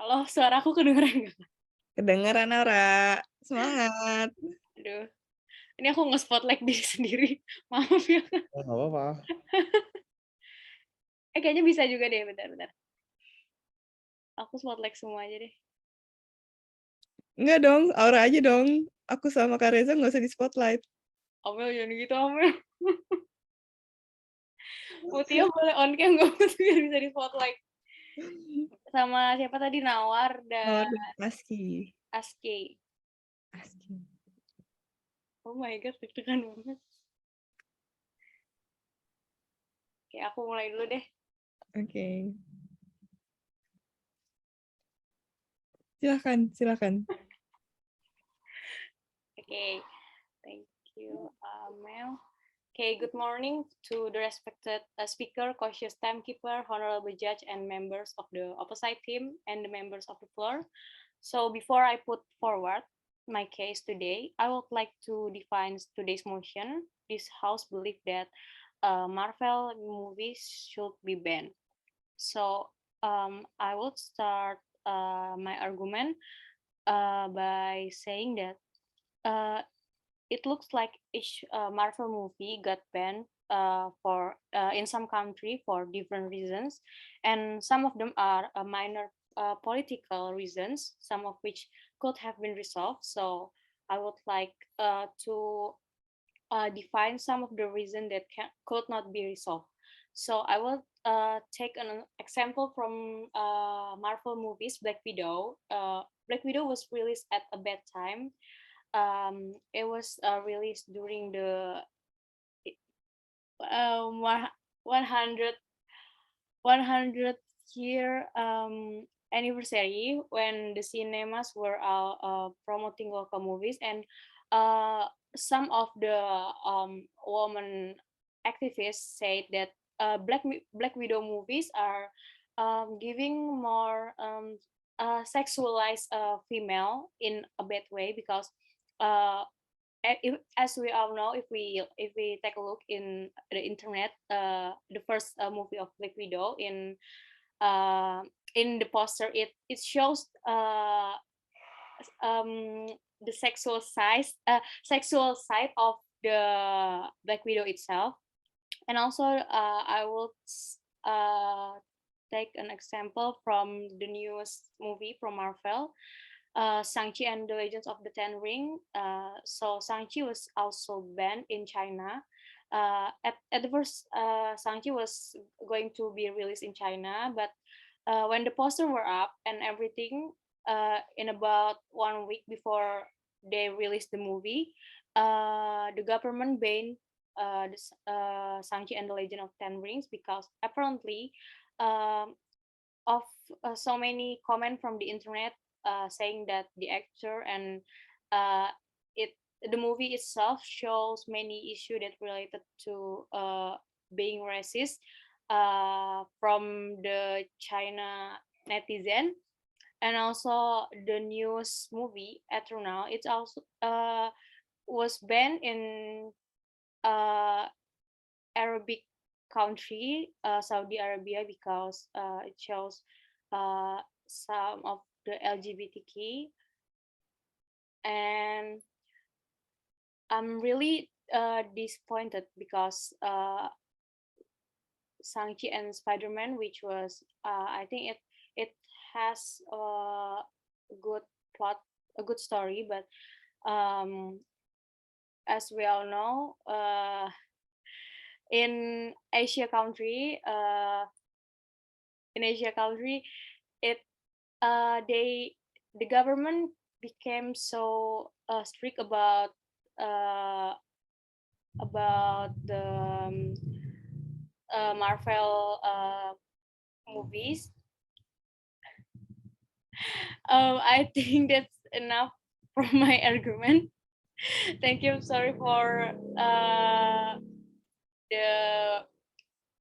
Halo, suaraku kedengeran nggak? Kedengeran, Aura. Semangat. Aduh, ini aku nge-spotlight diri sendiri. Maaf ya. Oh, nggak apa-apa. Kayaknya bisa juga deh, bentar. Aku spotlight semua aja deh. Enggak dong, Aura aja dong. Aku sama Kak Reza nggak usah di spotlight. Amel jangan gitu, Amel. Mutia boleh on cam, nggak Mutia bisa di spotlight. Sama siapa tadi? Nawar dan Aski. Aski. Oh my god, deg-degan banget. Oke, aku mulai dulu deh. Oke. Silakan. Okay, thank you, Mel. Okay, good morning to the respected speaker, cautious timekeeper, honorable judge, and members of the opposite team, and the members of the floor. So before I put forward my case today, I would like to define today's motion. This House believes that Marvel movies should be banned. So I will start my argument by saying that it looks like each Marvel movie got banned for in some country for different reasons, and some of them are minor political reasons, some of which could have been resolved. So I would like to define some of the reasons that could not be resolved. So I will take an example from Marvel movies. Black Widow. Black Widow was released at a bad time. It was released during the 100 year anniversary when the cinemas were promoting local movies, and some of the women activists said that Black Widow movies are giving more sexualized female in a bad way, because as we all know, if we take a look in the internet, the first movie of Black Widow in the poster, it shows the sexual side of the Black Widow itself. And also I will take an example from the newest movie from Marvel, Shang-Chi and the Legends of the Ten Ring. So Shang-Chi was also banned in China. At the first, Shang-Chi was going to be released in China, but when the poster were up and everything, in about 1 week before they released the movie, the government banned Shang-Chi and the Legend of Ten Rings, because apparently of so many comments from the internet saying that the actor and it the movie itself shows many issues that related to being racist from the China netizen, and also the news movie Eternal. It's also was banned in Arabic country, Saudi Arabia, because it shows some of the LGBTQ, and I'm really disappointed because Shang-Chi and Spider-Man, which was I think it has a good plot, a good story, but as we all know, in Asia country, it the government became so strict about the Marvel movies. I think that's enough for my argument. Thank you. Sorry for the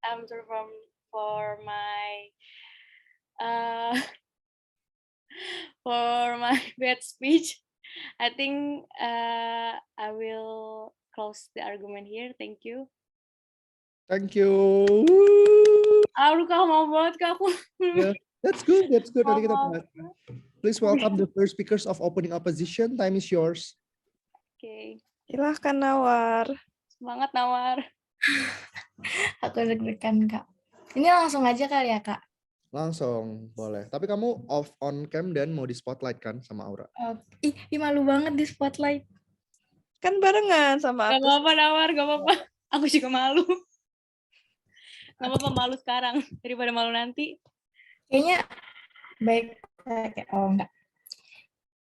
I'm sorry for my for my bad speech. I think I will close the argument here. Thank you. Thank you. Aduh, Kak, mau banget Kak aku. Yeah, that's good. That's good. Nanti kita Maaf. bahas. Please welcome the first speakers of opening opposition. Time is yours. Oke, Silahkan Nawar. semangat Nawar. Aku deg-degan, Kak. Ini langsung aja kali ya, Kak? Langsung, boleh. Tapi kamu off on cam dan mau di spotlight kan sama Aura? Ih, malu banget di spotlight. Kan barengan sama Gak aku. apa-apa Nawar, gak apa-apa. Aku juga malu. Gak apa-apa malu sekarang daripada malu nanti. Kayaknya baik. Oh, enggak.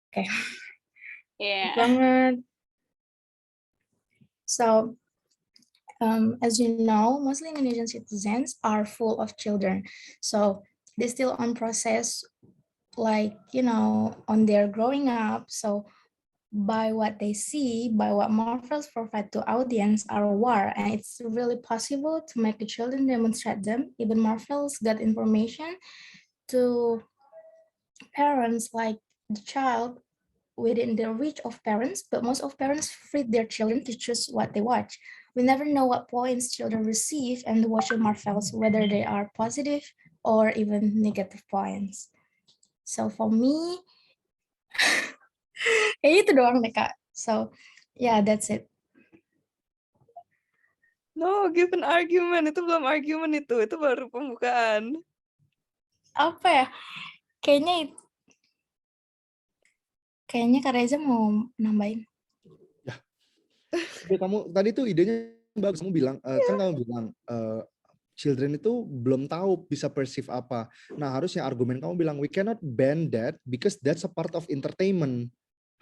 Oke. Yeah. Banget. So, as you know, mostly Indonesian citizens are full of children. So they're still on process, like, on their growing up. So by what they see, by what Marvels provide to audience are war, and it's really possible to make the children demonstrate them. Even Marvels got information to parents, like the child within the reach of parents, but most of parents free their children to choose what they watch. We never know what points children receive and watching Marvels, whether they are positive or even negative points. So for me, itu doang deh, Kak. So yeah, that's it. No, give an argument. Itu belum argument itu baru pembukaan. Apa ya? Kayaknya Kak Reza mau nambahin. Ya. Tapi kamu tadi tuh idenya bagus. Kamu bilang, kan kamu bilang children itu belum tahu bisa perceive apa. Nah, harusnya argumen kamu bilang we cannot ban that because that's a part of entertainment.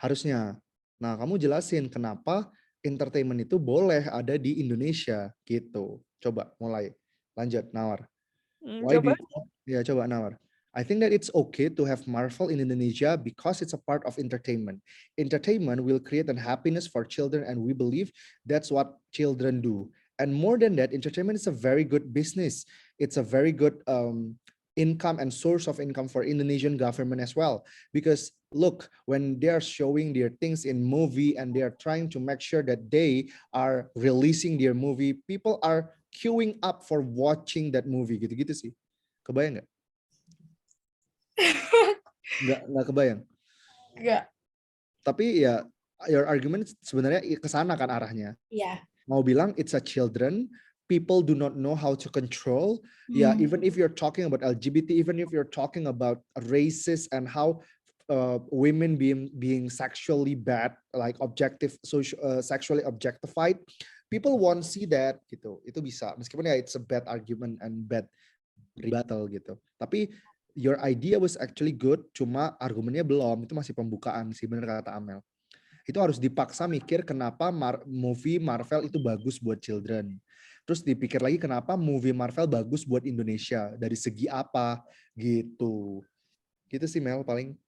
Harusnya. Nah, kamu jelasin kenapa entertainment itu boleh ada di Indonesia gitu. Coba mulai. Lanjut, Nawar. Why Coba. Coba Nawar. I think that it's okay to have Marvel in Indonesia because it's a part of entertainment. Entertainment will create a happiness for children, and we believe that's what children do. And more than that, entertainment is a very good business. It's a very good income and source of income for Indonesian government as well. Because look, when they are showing their things in movie and they are trying to make sure that they are releasing their movie, people are queuing up for watching that movie. Gitu-gitu sih. Kebayang nggak? Nggak kebayang. Nggak. Tapi ya, your argument sebenarnya ke sana kan arahnya. Iya. Mau bilang it's a children, people do not know how to control. Yeah, even if you're talking about LGBT, even if you're talking about races and how women being sexually bad, like sexually objectified, people won't see that gitu. Itu bisa, meskipun ya it's a bad argument and bad rebuttal gitu. Tapi your idea was actually good, cuma argumennya belum. Itu masih pembukaan sih, bener kata Amel. Itu harus dipaksa mikir kenapa movie Marvel itu bagus buat children. Terus dipikir lagi kenapa movie Marvel bagus buat Indonesia, dari segi apa gitu. Gitu sih Mel paling.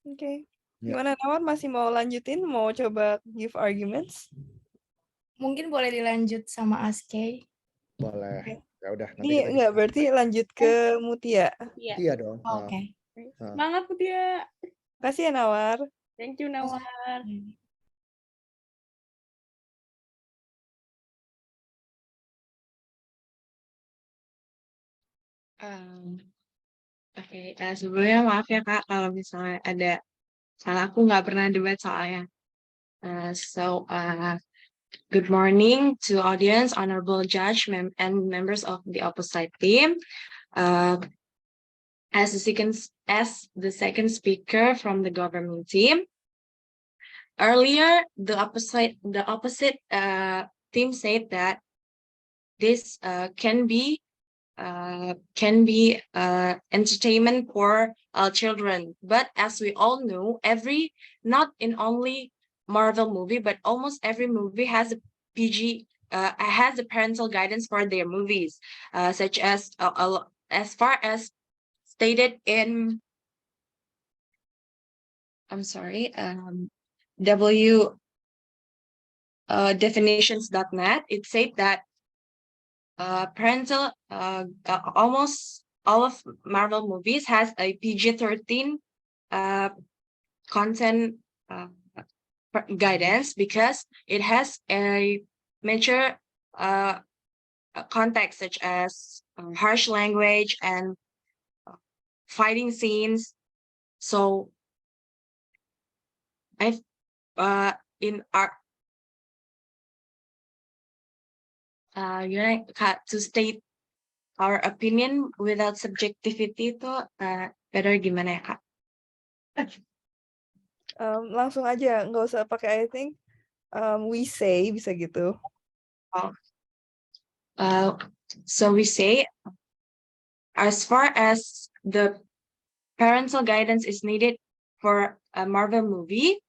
Oke. Ya. Gimana Nawar, masih mau lanjutin? Mau coba give arguments? Mungkin boleh dilanjut sama Askey. Boleh. Ya udah, nanti Ini kita enggak berarti lanjut ke Mutia. Iya. Iya dong. Oke. Semangat Mutia. Kasih ya Nawar. Thank you Nawar. Oke, sebelumnya maaf ya Kak kalau misalnya ada salah, aku nggak pernah debat soalnya. Good morning to audience, honorable judge, and members of the opposite team. As the second speaker from the government team, earlier the opposite team said that this can be entertainment for children. But as we all know, not in only Marvel movie, but almost every movie has a PG, has a parental guidance for their movies, such as far as stated in, I'm sorry, definitions.net. It said that almost all of Marvel movies has a PG-13 content guidance because it has a mature context such as harsh language and fighting scenes. So in our to state our opinion without subjectivity itu better gimana ya Kak? Langsung aja, nggak usah pakai I think. We say bisa gitu. So we say, as far as the parental guidance is needed for a Marvel movie,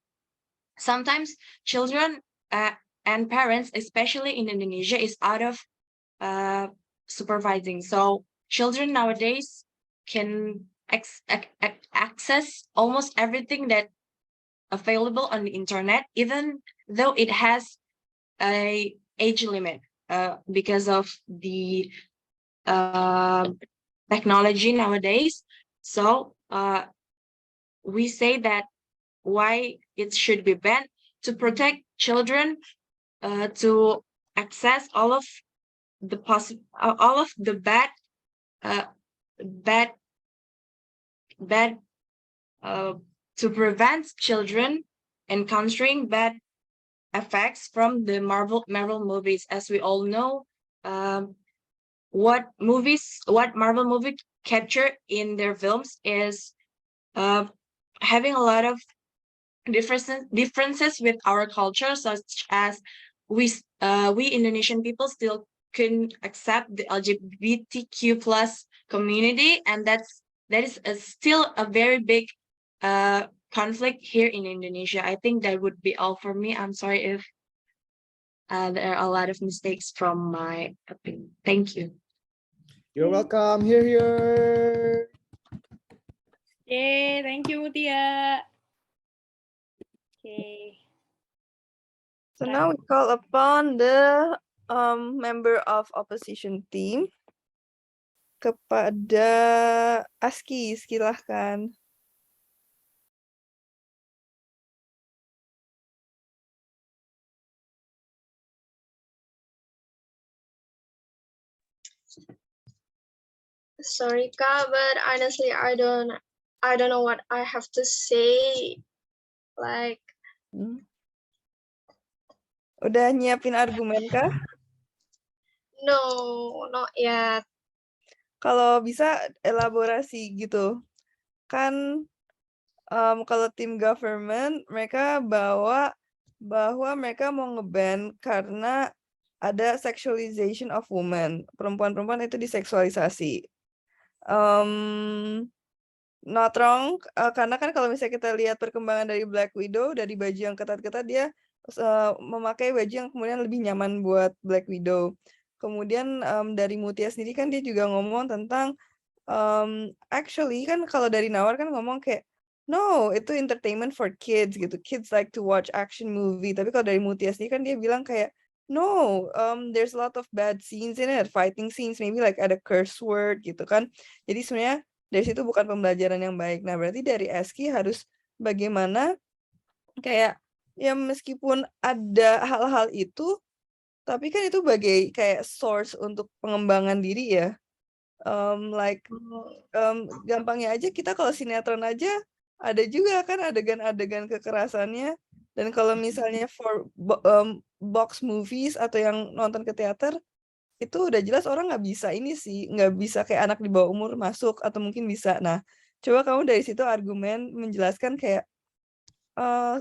sometimes children and parents, especially in Indonesia, is out of supervising. So children nowadays can access almost everything that available on the internet, even though it has a age limit because of the technology nowadays. So we say that why it should be banned to protect children to access all of the bad to prevent children encountering bad effects from the Marvel movies. As we all know, what Marvel movie capture in their films is having a lot of differences with our culture, such as we Indonesian people still couldn't accept the LGBTQ plus community, and that is still a very big conflict here in Indonesia. I think that would be all for me. I'm sorry if there are a lot of mistakes from my opinion. Thank you. You're welcome. Here. Yay, thank you Mutia. Okay. So now we call upon the member of opposition team. Kepada Aski, silahkan. Sorry, Kak, but honestly, I don't know what I have to say. Like, Udah nyiapin argumen kah? no, not yet. Kalau bisa elaborasi gitu. Kan kalau tim government mereka bahwa mereka mau nge-ban karena ada sexualization of women. Perempuan-perempuan itu diseksualisasi. Not wrong, karena kan kalau misalnya kita lihat perkembangan dari Black Widow, dari baju yang ketat-ketat dia memakai baju yang kemudian lebih nyaman buat Black Widow. Kemudian dari Mutia sendiri kan dia juga ngomong tentang actually kan kalau dari Nawar kan ngomong kayak no, itu entertainment for kids gitu. Kids like to watch action movie. Tapi kalau dari Mutia sendiri kan dia bilang kayak, no, there's a lot of bad scenes in it, fighting scenes, maybe like ada curse word gitu kan. Jadi sebenarnya dari situ bukan pembelajaran yang baik. Nah, berarti dari Eski harus bagaimana kayak ya meskipun ada hal-hal itu, tapi kan itu bagai kayak source untuk pengembangan diri ya. Like gampangnya aja kita kalau sinetron aja ada juga kan adegan-adegan kekerasannya. Dan kalau misalnya for box movies atau yang nonton ke teater, itu udah jelas orang nggak bisa ini sih, nggak bisa kayak anak di bawah umur masuk atau mungkin bisa. Nah, coba kamu dari situ argumen menjelaskan kayak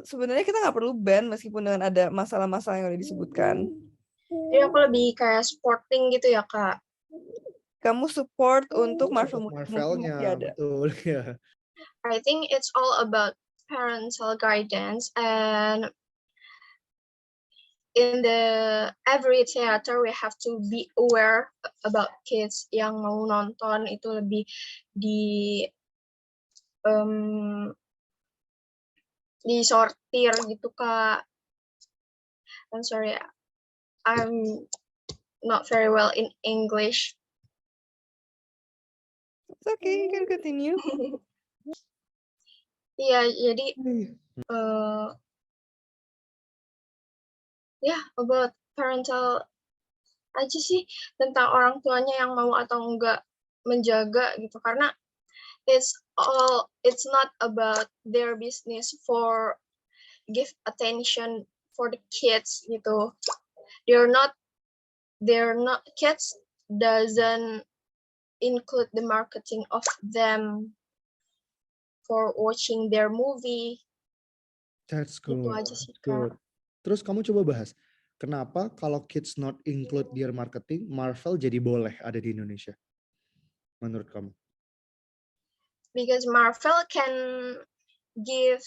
sebenarnya kita nggak perlu ban meskipun dengan ada masalah-masalah yang udah disebutkan. Jadi aku lebih kayak sporting gitu ya, Kak. Kamu support untuk Marvel Untuk movie Marvelnya, ada. betul ya. I think it's all about parental guidance, and in the every theater we have to be aware about kids yang mau nonton itu lebih disortir gitu, Kak. I'm sorry, I'm not very well in English. It's okay, you can continue. Iya, jadi about parental aja sih, tentang orang tuanya yang mau atau enggak menjaga gitu, karena it's not about their business for give attention for the kids gitu. They're not kids doesn't include the marketing of them for watching their movie. That's Itu good. aja sih, Good. Kak. Terus kamu coba bahas, kenapa kalau kids not include their marketing, Marvel jadi boleh ada di Indonesia? Menurut kamu? Because Marvel can give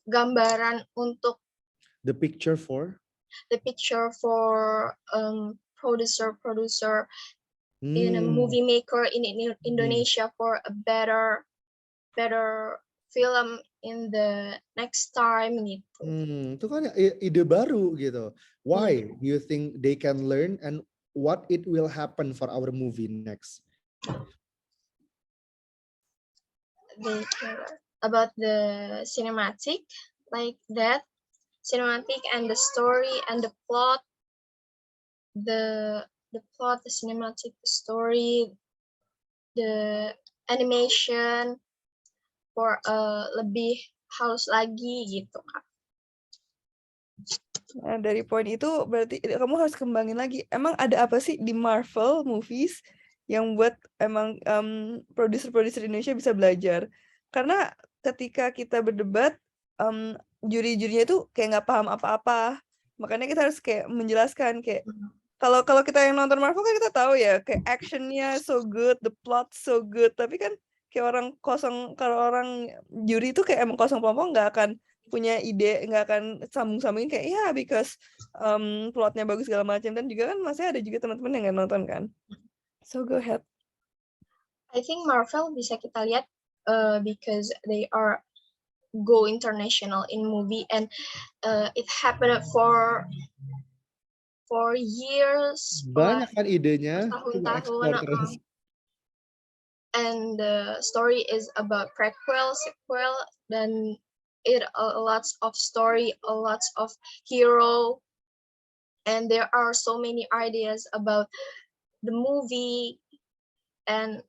gambaran untuk The picture for? the picture for producer in a movie maker in Indonesia for a better film in the next time gitu. Itu kan ide baru gitu. Why do you think they can learn and what it will happen for our movie next? They care about the cinematic like that, cinematic and the story and the plot, the plot, the cinematic, the story, the animation for lebih halus lagi gitu, Kak. Nah, dari poin itu berarti kamu harus kembangin lagi. Emang ada apa sih di Marvel movies yang buat emang produser-produser Indonesia bisa belajar? Karena ketika kita berdebat, juri-jurinya itu kayak nggak paham apa-apa. Makanya kita harus kayak menjelaskan kayak kalau kita yang nonton Marvel kan kita tahu ya kayak actionnya so good, the plot so good. Tapi kan kayak orang kosong, kalau orang juri itu kayak emang kosong pelompong nggak akan punya ide, nggak akan sambung-sambungin kayak ya because plotnya bagus segala macam. Dan juga kan masih ada juga teman-teman yang nggak nonton kan. So go ahead. I think Marvel bisa kita lihat because they are go international in movie and it happened for years. Banyak kan idenya. Tahun-tahun. And the story is about prequel, sequel, then it lots of story, lots of hero, and there are so many ideas about the movie, and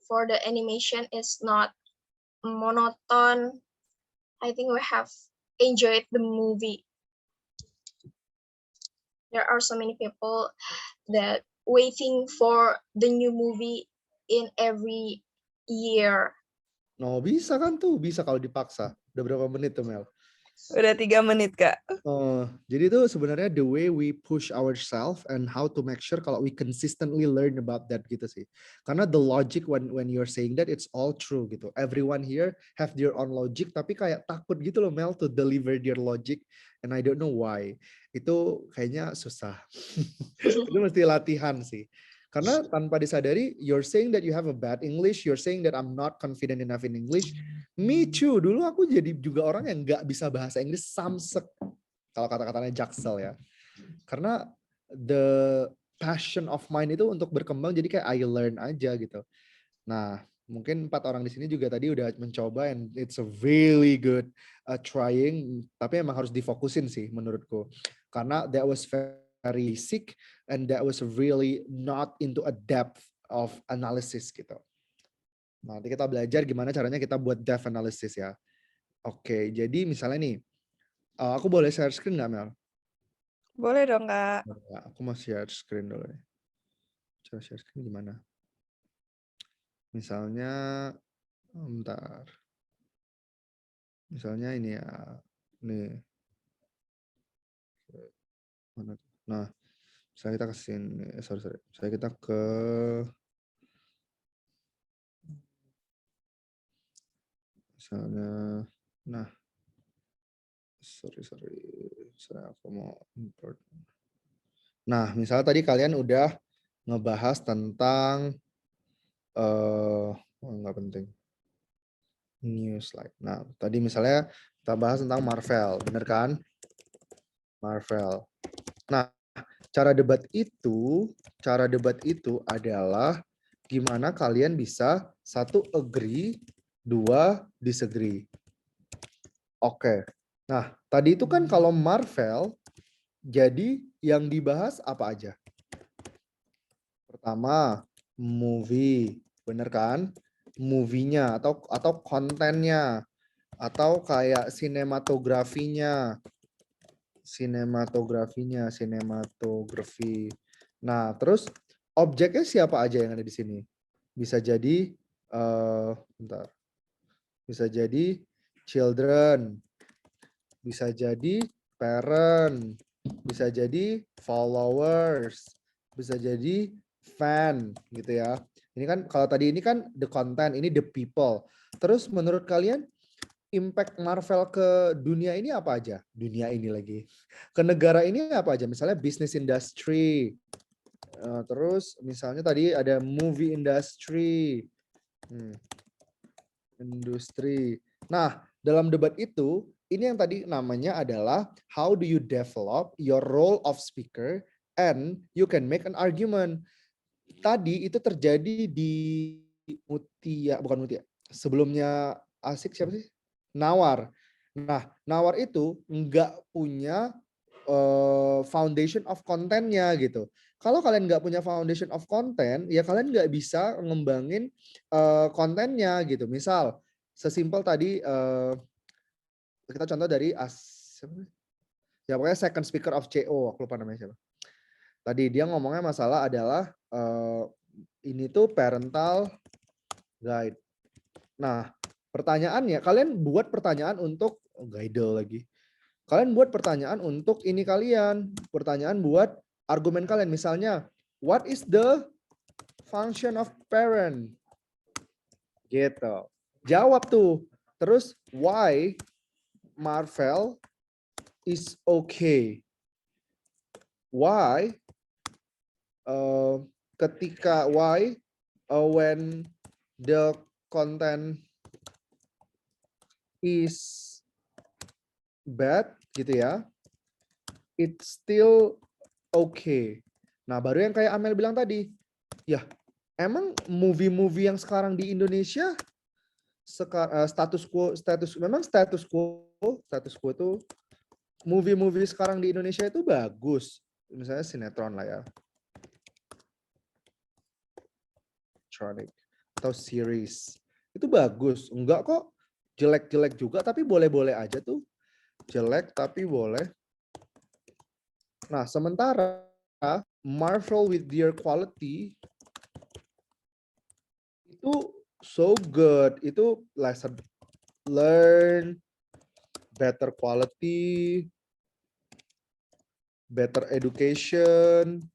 for the animation it's not monoton. I think we have enjoyed the movie. There are so many people that waiting for the new movie in every year. No, bisa kan tuh, bisa kalau dipaksa. Udah berapa menit tuh, Mel? Udah 3 menit, Kak. Jadi itu sebenarnya the way we push ourselves and how to make sure kalau we consistently learn about that gitu sih. Karena the logic when you're saying that it's all true gitu. Everyone here have their own logic tapi kayak takut gitu loh Mel to deliver their logic and I don't know why. Itu kayaknya susah. Itu mesti latihan sih. Karena tanpa disadari, you're saying that you have a bad English, you're saying that I'm not confident enough in English. Me too, dulu aku jadi juga orang yang nggak bisa bahasa Inggris samsek. Kalau kata-katanya Jaksel ya. Karena the passion of mine itu untuk berkembang, jadi kayak I learn aja gitu. Nah, mungkin 4 orang di sini juga tadi udah mencoba and it's a really good trying, tapi emang harus difokusin sih menurutku. Karena that was very basic and that was really not into a depth of analysis gitu. Nanti kita belajar gimana caranya kita buat depth analysis ya. Oke, jadi misalnya nih, aku boleh share screen nggak, Mel? Boleh dong, Kak. Aku mau share screen dulu nih. Cara share screen gimana? Misalnya, bentar. Misalnya ini ya, nih. Nah, misalnya kita ke sini, sorry. Misalnya kita ke, misalnya, nah, sorry. Saya aku mau import. Nah, misalnya tadi kalian udah ngebahas tentang, nggak penting. New slide. Nah, tadi misalnya kita bahas tentang Marvel, bener kan? Marvel. Nah, cara debat itu adalah gimana kalian bisa 1 agree, 2 disagree. Oke. Nah, tadi itu kan kalau Marvel, jadi yang dibahas apa aja? Pertama, movie, bener kan? Movie-nya atau kontennya atau kayak sinematografi. Nah, terus objeknya siapa aja yang ada di sini? Bisa jadi bentar. Bisa jadi children, bisa jadi parent, bisa jadi followers, bisa jadi fan gitu ya. Ini kan kalau tadi ini kan the content, ini the people. Terus menurut kalian impact Marvel ke dunia ini apa aja? Dunia ini lagi. Ke negara ini apa aja? Misalnya business industry. Terus misalnya tadi ada movie industry. Industri. Nah, dalam debat itu, ini yang tadi namanya adalah how do you develop your role of speaker and you can make an argument. Tadi itu terjadi di bukan Mutia. Sebelumnya Asik siapa sih? Nawar. Nah, Nawar itu nggak punya foundation of content-nya gitu. Kalau kalian nggak punya foundation of content, ya kalian nggak bisa ngembangin kontennya gitu. Misal, sesimpel tadi kita contoh dari ya pokoknya second speaker of CO, aku lupa namanya siapa. Tadi dia ngomongnya masalah adalah ini tuh parental guide. Nah, pertanyaannya, kalian buat pertanyaan untuk guide lagi. Kalian buat pertanyaan untuk ini kalian, pertanyaan buat argumen kalian. Misalnya, what is the function of parent? Gitu. Jawab tuh. Terus, why Marvel is okay? Why when the content is bad gitu ya, it's still okay. Nah, baru yang kayak Amel bilang tadi, ya emang movie-movie yang sekarang di Indonesia status quo itu movie-movie sekarang di Indonesia itu bagus. Misalnya sinetron lah ya. Atau series. Itu bagus. Enggak kok jelek-jelek juga, tapi boleh-boleh aja tuh. Jelek tapi boleh. Nah, sementara Marvel with their quality itu so good. Itu lesson learn, better quality, better education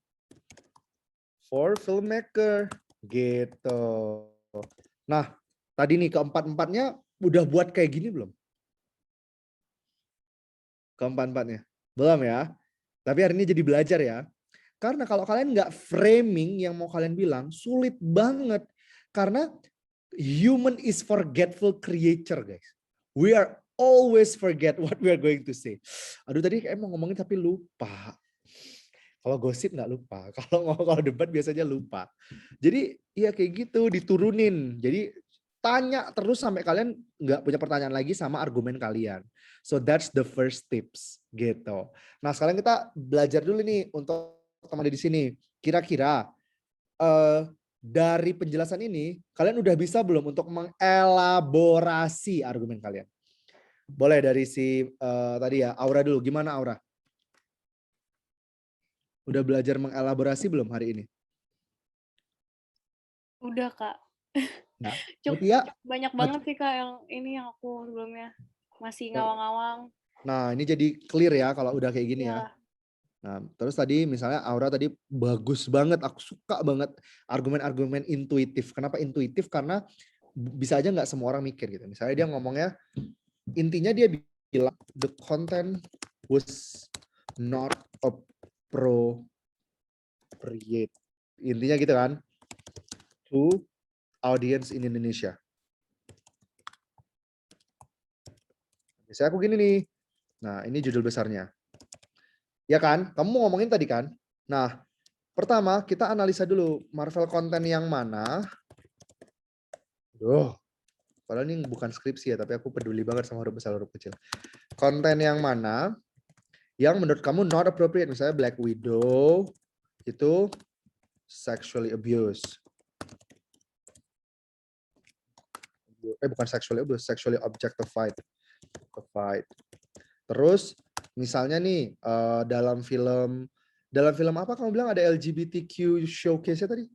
for filmmaker gitu. Nah, tadi nih keempat-empatnya udah buat kayak gini belum? Keempat-empatnya. Belum ya? Tapi hari ini jadi belajar ya. Karena kalau kalian nggak framing yang mau kalian bilang, sulit banget. Karena human is forgetful creature, guys. We are always forget what we are going to say. Aduh, tadi kayak mau ngomongin tapi lupa. Kalau gosip nggak lupa. Kalau debat biasanya lupa. Jadi ya kayak gitu, diturunin. Jadi tanya terus sampai kalian nggak punya pertanyaan lagi sama argumen kalian. So that's the first tips gitu. Nah sekarang kita belajar dulu nih untuk teman di sini. Kira-kira dari penjelasan ini kalian udah bisa belum untuk mengelaborasi argumen kalian? Boleh dari si tadi ya Aura dulu. Gimana Aura? Udah belajar mengelaborasi belum hari ini? Udah Kak. Nah, Cukup Mutia? banyak banget sih Kak yang aku sebelumnya masih ngawang-ngawang. Nah, ini jadi clear ya kalau udah kayak gini ya. Iya. Nah, terus tadi misalnya Aura tadi bagus banget, aku suka banget argumen-argumen intuitif. Kenapa intuitif? Karena bisa aja nggak semua orang mikir gitu. Misalnya dia ngomongnya, intinya dia bilang the content was not appropriate. Intinya gitu kan, to audience in Indonesia. Misalnya aku gini nih, nah ini judul besarnya. Ya kan, kamu ngomongin tadi kan. Nah, pertama kita analisa dulu Marvel konten yang mana. Padahal ini bukan skripsi ya, tapi aku peduli banget sama huruf besar huruf kecil. Konten yang mana yang menurut kamu not appropriate, misalnya Black Widow itu sexually abuse. Bukan sexually abuse, sexually objectified. Terus misalnya nih dalam film apa kamu bilang ada LGBTQ showcase-nya tadi?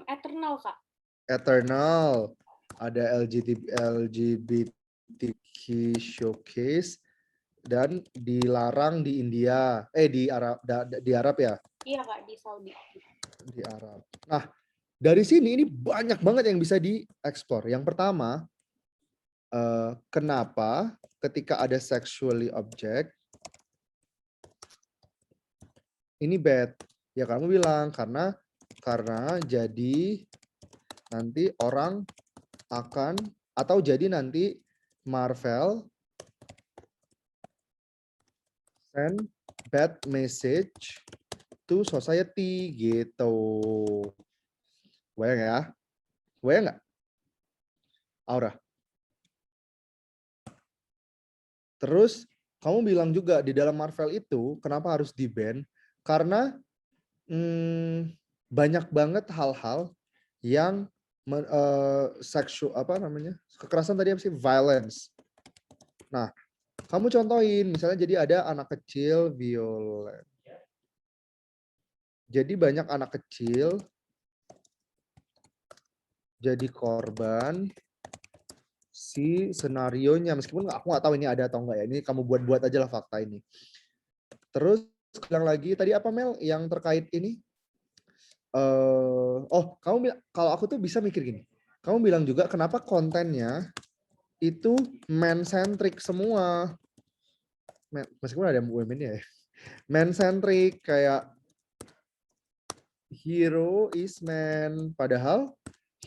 Eternal Kak. Eternal, ada LGBTQ showcase dan dilarang di India, di Arab ya? Iya Kak, di Saudi. Di Arab. Nah, dari sini ini banyak banget yang bisa dieksplor. Yang pertama, kenapa ketika ada sexually object ini bad? Ya kamu bilang karena jadi nanti orang akan atau jadi nanti Marvel send bad message to society gitu. Bayang ya? Bayang nggak? Aura. Terus kamu bilang juga di dalam Marvel itu kenapa harus di-ban? Karena banyak banget hal-hal yang seksual kekerasan tadi apa sih? Violence. Nah, kamu contohin misalnya jadi ada anak kecil violent. Jadi banyak anak kecil jadi korban si senarionya, meskipun aku nggak tahu ini ada atau enggak ya. Ini kamu buat-buat aja lah fakta ini. Terus bilang lagi tadi apa Mel yang terkait ini? Kamu bilang, kalau aku tuh bisa mikir gini. Kamu bilang juga kenapa kontennya itu man-centric semua. Meskipun ada women ya. Man-centric kayak hero is man. Padahal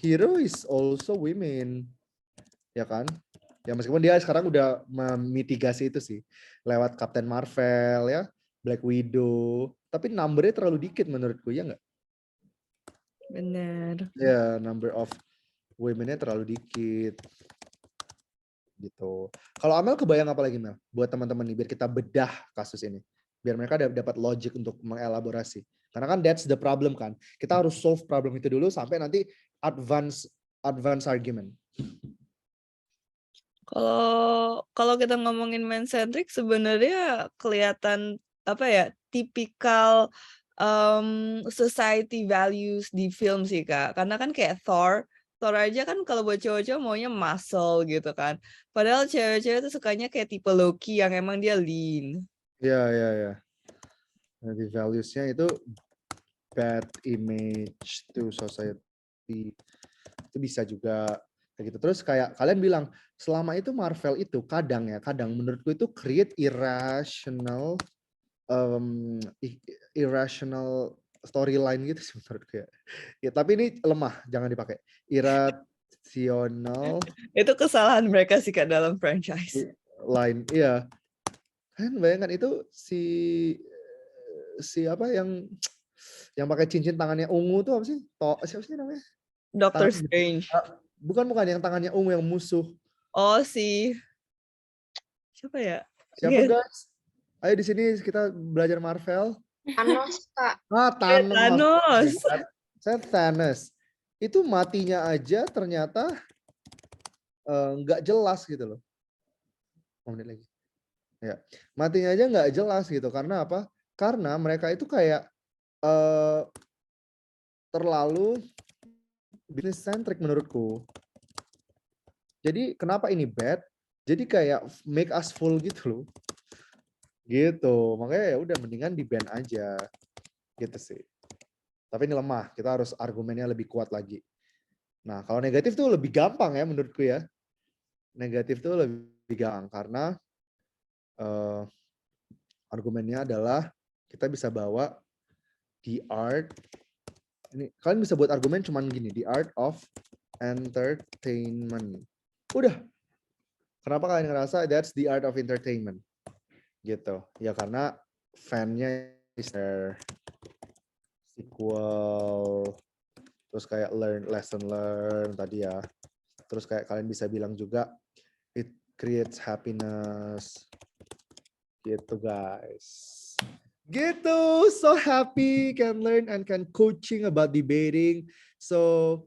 hero is also women. Ya kan? Ya meskipun dia sekarang udah memitigasi itu sih. Lewat Captain Marvel ya. Black Widow. Tapi numbernya terlalu dikit menurutku, ya nggak? Benar. Ya, number of women-nya terlalu dikit. Gitu. Kalau Amel kebayang apa lagi Mel? Buat teman-teman nih, biar kita bedah kasus ini. Biar mereka dapat logic untuk mengelaborasi. Karena kan that's the problem kan. Kita harus solve problem itu dulu sampai nanti advance argument. Kalau kita ngomongin man-centric sebenarnya kelihatan apa ya, tipikal society values di film sih Kak. Karena kan kayak Thor aja kan kalau buat cowok-cowok maunya muscle gitu kan. Padahal cewek-cewek tuh sukanya kayak tipe Loki yang emang dia lean. Ya. Jadi values-nya itu bad image to society. Itu bisa juga kayak gitu. Terus kayak kalian bilang selama itu Marvel itu kadang menurutku itu create irrational irrational storyline gitu sih menurutku ya. Ya, tapi ini lemah, jangan dipakai. Irrational Itu kesalahan mereka sih Kak dalam franchise. line, iya. Kan bayangkan itu si apa yang pakai cincin tangannya ungu tuh apa sih? Siapa sih namanya? Doctor Tangan- Strange. Bukan yang tangannya ungu yang musuh. Oh, siapa ya? Siapa Yes. guys? Ayo di sini kita belajar Marvel. Thanos, Kak. Thanos. Saya Thanos. Itu matinya aja ternyata nggak jelas gitu loh. 1 menit lagi. Ya, matinya aja nggak jelas gitu. Karena apa? Karena mereka itu kayak terlalu business centric menurutku. Jadi kenapa ini bad? Jadi kayak make us full gitu loh. Gitu. Makanya ya udah mendingan di ban aja. Gitu sih. Tapi ini lemah. Kita harus argumennya lebih kuat lagi. Nah, kalau negatif tuh lebih gampang ya menurutku ya. Negatif tuh lebih gampang karena argumennya adalah kita bisa bawa the art. Ini kalian bisa buat argumen cuman gini, the art of entertainment. Udah. Kenapa kalian ngerasa that's the art of entertainment? Gitu. Ya karena fan-nya is there. Sequel. Terus kayak lesson learn tadi ya. Terus kayak kalian bisa bilang juga it creates happiness. Gitu guys. Gitu, so happy can learn and can coaching about debating. So,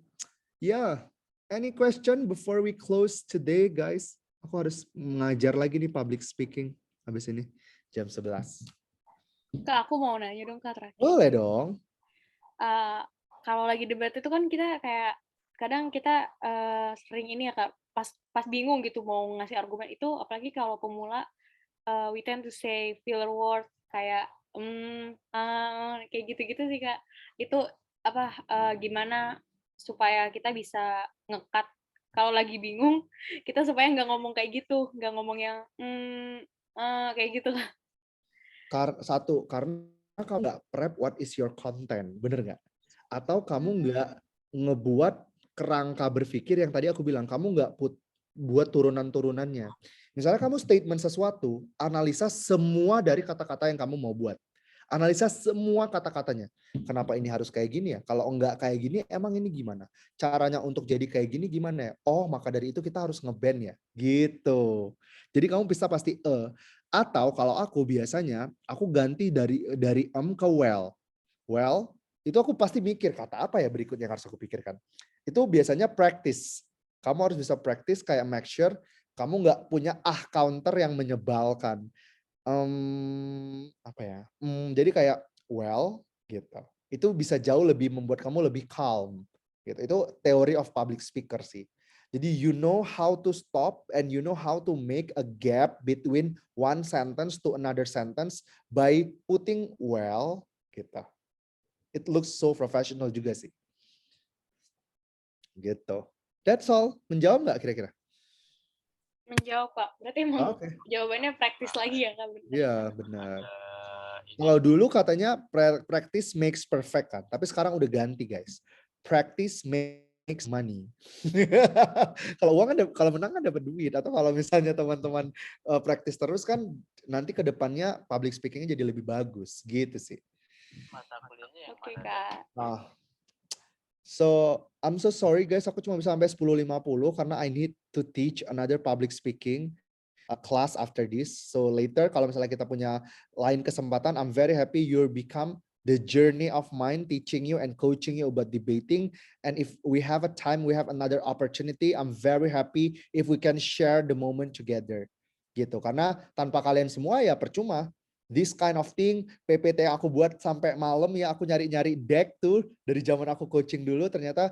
yeah. Any question before we close today, guys? Aku harus mengajar lagi nih public speaking habis ini jam 11. Kak, aku mau nanya dong Kak terakhir. Boleh dong. Kalau lagi debat itu kan kita kayak kadang kita sering ini ya Kak, pas bingung gitu mau ngasih argumen itu, apalagi kalau pemula we tend to say filler word kayak kayak gitu-gitu sih Kak. Itu apa gimana supaya kita bisa nge-cut kalau lagi bingung, kita supaya nggak ngomong kayak gitu, nggak ngomong yang kayak gitu lah. Satu, karena kamu nggak prep what is your content, bener nggak? Atau kamu nggak ngebuat kerangka berpikir yang tadi aku bilang, kamu nggak buat turunan-turunannya. Misalnya kamu statement sesuatu, analisa semua dari kata-kata yang kamu mau buat. Analisa semua kata-katanya. Kenapa ini harus kayak gini ya? Kalau enggak kayak gini, emang ini gimana? Caranya untuk jadi kayak gini gimana ya? Oh, maka dari itu kita harus nge-ban ya? Gitu. Jadi kamu bisa pasti Atau kalau aku biasanya, aku ganti dari ke well. Well, itu aku pasti mikir, kata apa ya berikutnya yang harus aku pikirkan. Itu biasanya practice. Kamu harus bisa practice kayak make sure kamu nggak punya counter yang menyebalkan. Apa ya? Jadi kayak well gitu. Itu bisa jauh lebih membuat kamu lebih calm. Gitu. Itu teori of public speaker sih. Jadi you know how to stop and you know how to make a gap between one sentence to another sentence by putting well gitu. It looks so professional juga sih. Gitu. That's all. Menjawab nggak kira-kira? Menjawab Pak. Berarti emang jawabannya praktis lagi ya Kak? Iya benar. Kalau dulu katanya practice makes perfect kan, tapi sekarang udah ganti guys. Practice makes money. Kalau uang kan kalau menang kan dapat duit, atau kalau misalnya teman-teman practice terus kan nanti ke depannya public speakingnya jadi lebih bagus gitu sih. Oke Kak. So I'm so sorry guys, aku cuma bisa sampai 10.50 karena I need to teach another public speaking class after this. So later kalau misalnya kita punya lain kesempatan, I'm very happy you become the journey of mine teaching you and coaching you about debating. And if we have a time, we have another opportunity, I'm very happy if we can share the moment together. Gitu. Karena tanpa kalian semua ya percuma. This kind of thing, PPT aku buat sampai malam ya, aku nyari-nyari deck tuh dari zaman aku coaching dulu, ternyata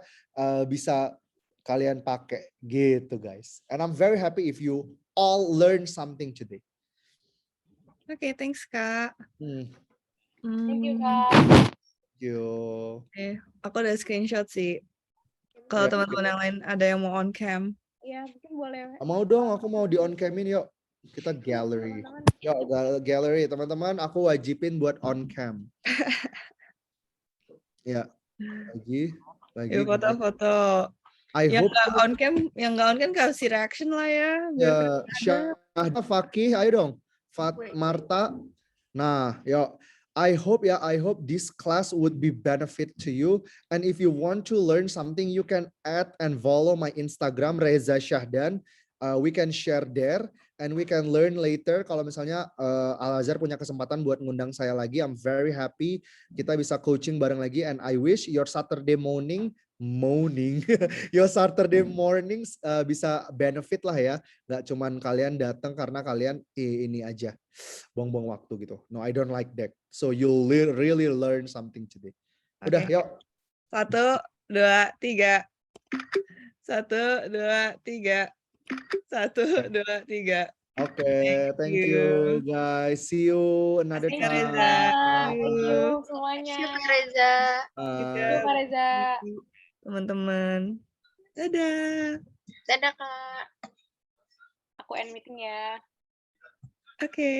bisa kalian pakai gitu guys. And I'm very happy if you all learn something today. Oke, thanks Kak. Thank you Kak. Thank you. Oke, aku ada screenshot sih. Kalau teman-teman yang lain ada yang mau on cam. Iya, mungkin boleh. Mau dong, aku mau di on camin yuk. Kita gallery. Teman-teman. Yo, gallery teman-teman, aku wajibin buat on cam. Ya, lagi. Yuk foto-foto. I Yang hope nggak on cam kasih reaction lah ya. Biar ya Syahda, Fakih, ayo dong. Marta. Nah, yo. I hope this class would be benefit to you. And if you want to learn something, you can add and follow my Instagram Reza Syahdan. We can share there and we can learn later. Kalau misalnya Al Azhar punya kesempatan buat ngundang saya lagi, I'm very happy kita bisa coaching bareng lagi. And I wish your Saturday morning bisa benefit lah ya. Nggak cuman kalian datang karena kalian ini aja buang-buang waktu gitu. No, I don't like that. So you'll really learn something today. Udah, Oke. yuk. 1, 2, 3. 1, 2, 3. 1, 2, 3. Okay, thank you guys. See you another Thank Makasih, you, Reza. Kak. See Thank you. you semuanya. Terima Reza. Thank you, Kak Reza. Teman-teman. Dadah. Dadah Kak. Aku end meeting ya. Oke.